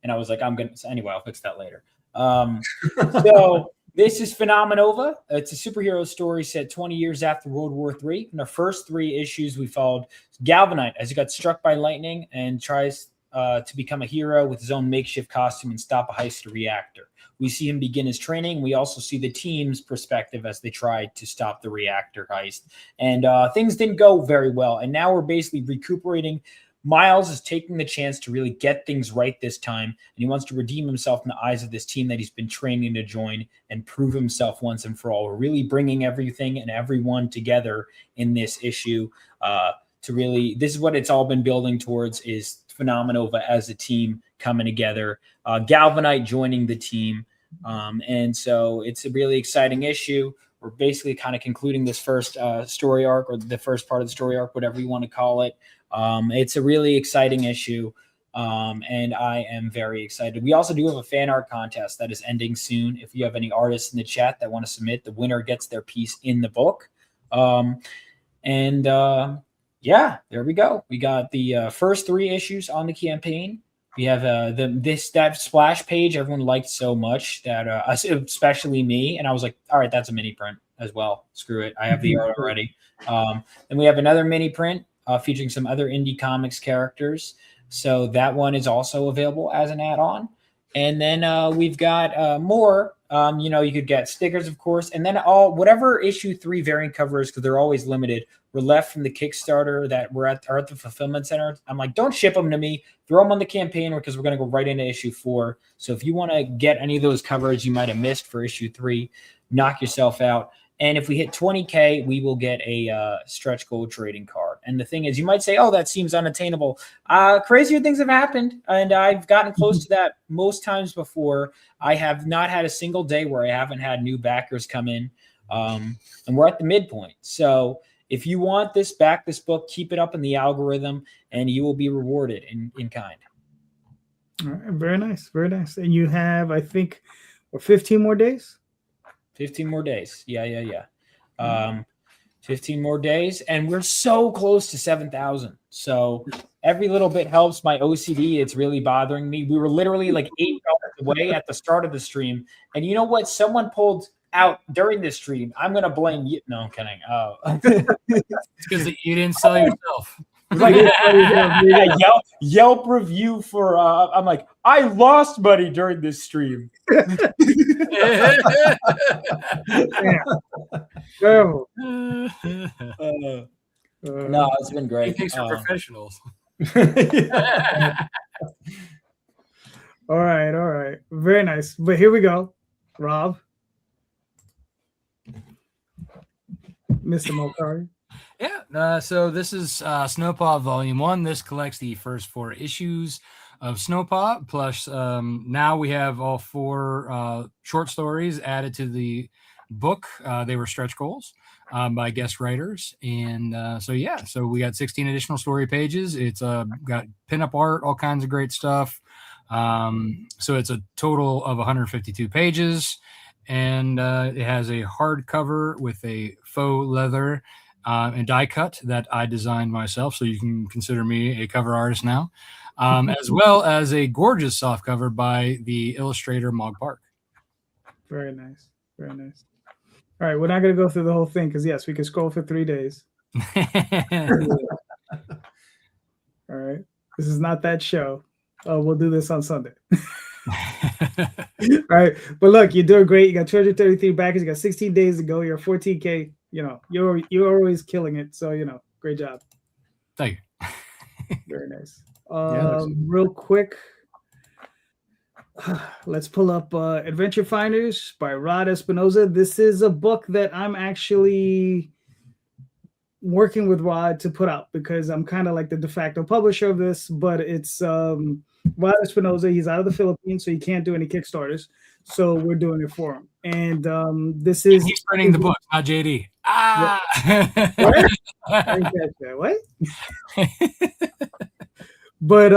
and I was like, anyway, I'll fix that later. So this is Phenomenova. It's a superhero story set 20 years after World War III. In the first 3 issues, we followed Galvanite as he got struck by lightning and tries to become a hero with his own makeshift costume and stop a heist reactor. We see him begin his training. We also see the team's perspective as they tried to stop the reactor heist. And things didn't go very well. And now we're basically recuperating. Miles is taking the chance to really get things right this time. And he wants to redeem himself in the eyes of this team that he's been training to join and prove himself once and for all. We're really bringing everything and everyone together in this issue to really, this is what it's all been building towards, is Phenomenova as a team coming together, Galvanite joining the team. And so it's a really exciting issue. We're basically kind of concluding this first story arc, or the first part of the story arc, whatever you want to call it. It's a really exciting issue. And I am very excited. We also do have a fan art contest that is ending soon. If you have any artists in the chat that want to submit, the winner gets their piece in the book. Yeah, there we go. We got the first 3 issues on the campaign. We have that splash page everyone liked so much that especially me, and I was like, all right, that's a mini print as well. Screw it, I have the art already. Then we have another mini print featuring some other indie comics characters. So that one is also available as an add-on. And then we've got more. You could get stickers, of course, and then whatever issue 3 variant covers, because they're always limited, were left from the Kickstarter that are at the fulfillment center. I'm like, don't ship them to me. Throw them on the campaign, because we're going to go right into issue 4. So if you want to get any of those covers you might have missed for issue 3, knock yourself out. And if we hit 20K, we will get a stretch goal trading card. And the thing is, you might say, oh, that seems unattainable. Crazier things have happened, and I've gotten close to that most times before. I have not had a single day where I haven't had new backers come in, and we're at the midpoint. So if you want this, back this book, keep it up in the algorithm, and you will be rewarded in kind. All right, very nice, very nice. And you have, I think, 15 more days. 15 more days. Yeah. 15 more days, and we're so close to 7,000. So every little bit helps. My OCD, it's really bothering me. We were literally like $8 away at the start of the stream, and you know what? Someone pulled out during this stream. I'm gonna blame you. No, I'm kidding. Oh, It's because you didn't sell yourself. like Yelp review for. I'm like, I lost money during this stream. Terrible. No, it's been great. Thanks for professionals. All right. Very nice. But here we go. Rob. Mr. Multari. Yeah. So this is Snowpaw Volume 1. This collects the first 4 issues of Snowpaw. Plus, now we have all 4 short stories added to the book. They were stretch goals by guest writers. And so we got 16 additional story pages. It's got pinup art, all kinds of great stuff. So it's a total of 152 pages. And it has a hardcover with a faux leather and die cut that I designed myself. So you can consider me a cover artist now, as well as a gorgeous soft cover by the illustrator Mog Park. Very nice. Very nice. All right. We're not going to go through the whole thing because, yes, we can scroll for 3 days. All right. This is not that show. We'll do this on Sunday. All right. But look, you're doing great. You got 233 backers. You got 16 days to go. You're 14K. You know, you're always killing it. So, you know, great job. Thank you. Very nice. Real quick, let's pull up Adventure Finders by Rod Espinoza. This is a book that I'm actually working with Rod to put out because I'm kind of like the de facto publisher of this, but it's Rod Espinoza. He's out of the Philippines, so he can't do any Kickstarters. So we're doing it for him. And this is... He's printing the book, not JD. What? What? But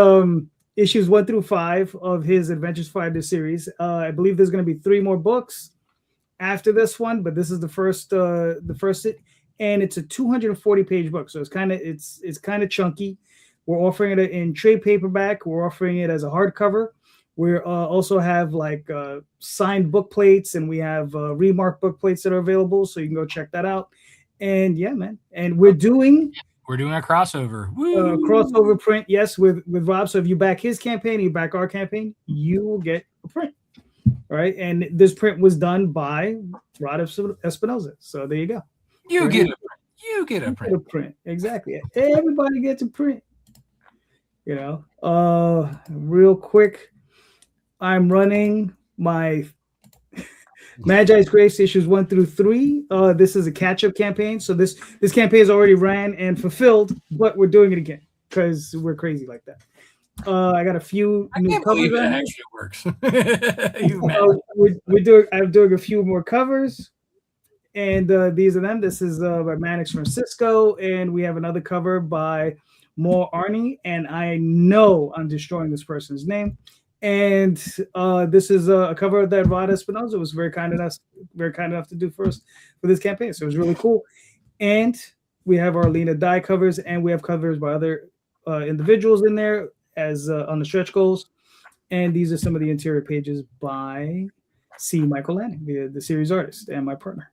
issues 1 through 5 of his Adventures Finder series. I believe there's going to be 3 more books after this one, but this is the first, and it's a 240-page book, so it's kind of chunky. We're offering it in trade paperback. We're offering it as a hardcover. We also have like signed book plates, and we have remarked book plates that are available, so you can go check that out. And yeah, man, and we're doing a crossover. Crossover print, yes, with Rob. So if you back his campaign, you back our campaign, you will get a print. All right, and this print was done by Rod Espinoza. So there you go. You get a print. Exactly. Everybody gets a print. You know, real quick, I'm running my Magi's Grace issues 1 through 3. This is a catch-up campaign. So this campaign is already ran and fulfilled, but we're doing it again because we're crazy like that. I got a few new covers. That actually works. I'm doing a few more covers, and these are them. This is by Mannix Francisco, and we have another cover by More Arnie, and I know I'm destroying this person's name. And this is a cover that Rod Espinoza was very kind enough to do for us for this campaign. So it was really cool. And we have our Lena die covers, and we have covers by other individuals in there as on the stretch goals. And these are some of the interior pages by C. Michael Lanning, the series artist and my partner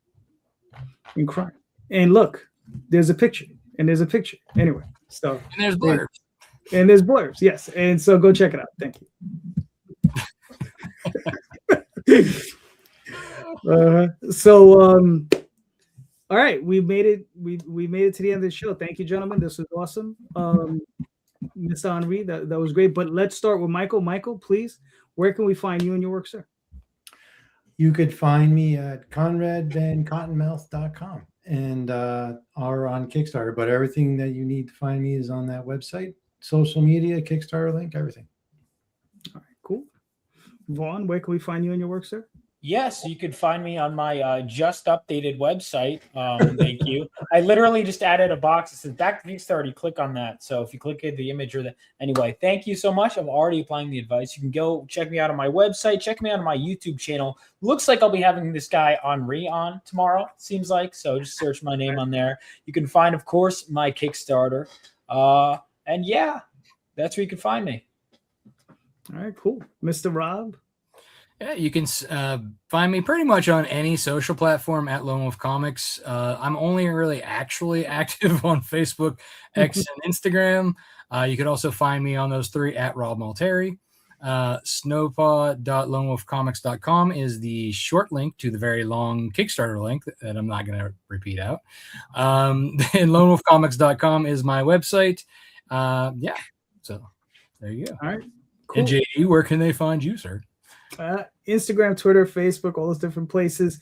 in crime. And look, there's a picture, and there's a picture. Anyway, so and there's blurbs. And there's blurbs, yes. And so go check it out. Thank you. All right, we made it. We made it to the end of the show. Thank you, gentlemen. This was awesome. Miss Onrie, that was great. But let's start with Michael. Michael, please, where can we find you and your work, sir? You could find me at conradvancottonmouth.com and are on Kickstarter. But everything that you need to find me is on that website. Social media, Kickstarter link, everything. All right, cool. Vaughn, where can we find you and your work, sir? Yes, you could find me on my just updated website. Thank you. I literally just added a box that says back to Kickstarter. You click on that. So if you click at the image or the anyway, thank you so much. I'm already applying the advice. You can go check me out on my website. Check me out on my YouTube channel. Looks like I'll be having this guy Onrie on tomorrow. Seems like so. Just search my name on there. You can find, of course, my Kickstarter. And yeah, that's where you can find me. All right, cool, Mr. Rob. Yeah, you can find me pretty much on any social platform at Lone Wolf Comics. I'm only really actually active on Facebook, X, and Instagram. You could also find me on those three at Rob Multari. Snowpaw.lonewolfcomics.com is the short link to the very long Kickstarter link that I'm not going to repeat out. And lonewolfcomics.com is my website. Yeah, so there you go. All right, cool. And JD, where can they find you, sir? Instagram, Twitter, Facebook, all those different places.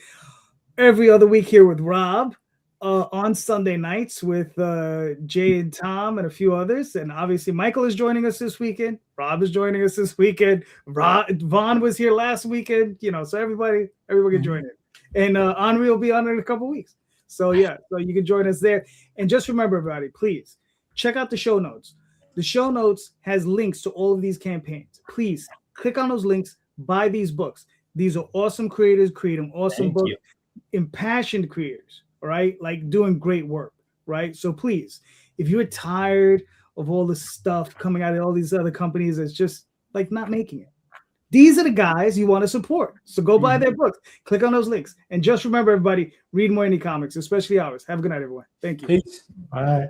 Every other week here with Rob, on Sunday nights with Jay and Tom and a few others. And obviously Michael is joining us this weekend. Rob is joining us this weekend. Vaughn was here last weekend, so everybody can join it. And Onrie will be on in a couple weeks. So yeah, so you can join us there. And just remember, everybody, please check out the show notes. The show notes has links to all of these campaigns. Please click on those links. Buy these books. These are awesome creators creating awesome books, impassioned creators, all right? Like doing great work, right? So please, if you're tired of all the stuff coming out of all these other companies that's just like not making it, these are the guys you want to support. So go buy their books. Click on those links. And just remember, everybody, read more indie comics, especially ours. Have a good night, everyone. Thank you. Peace. All right.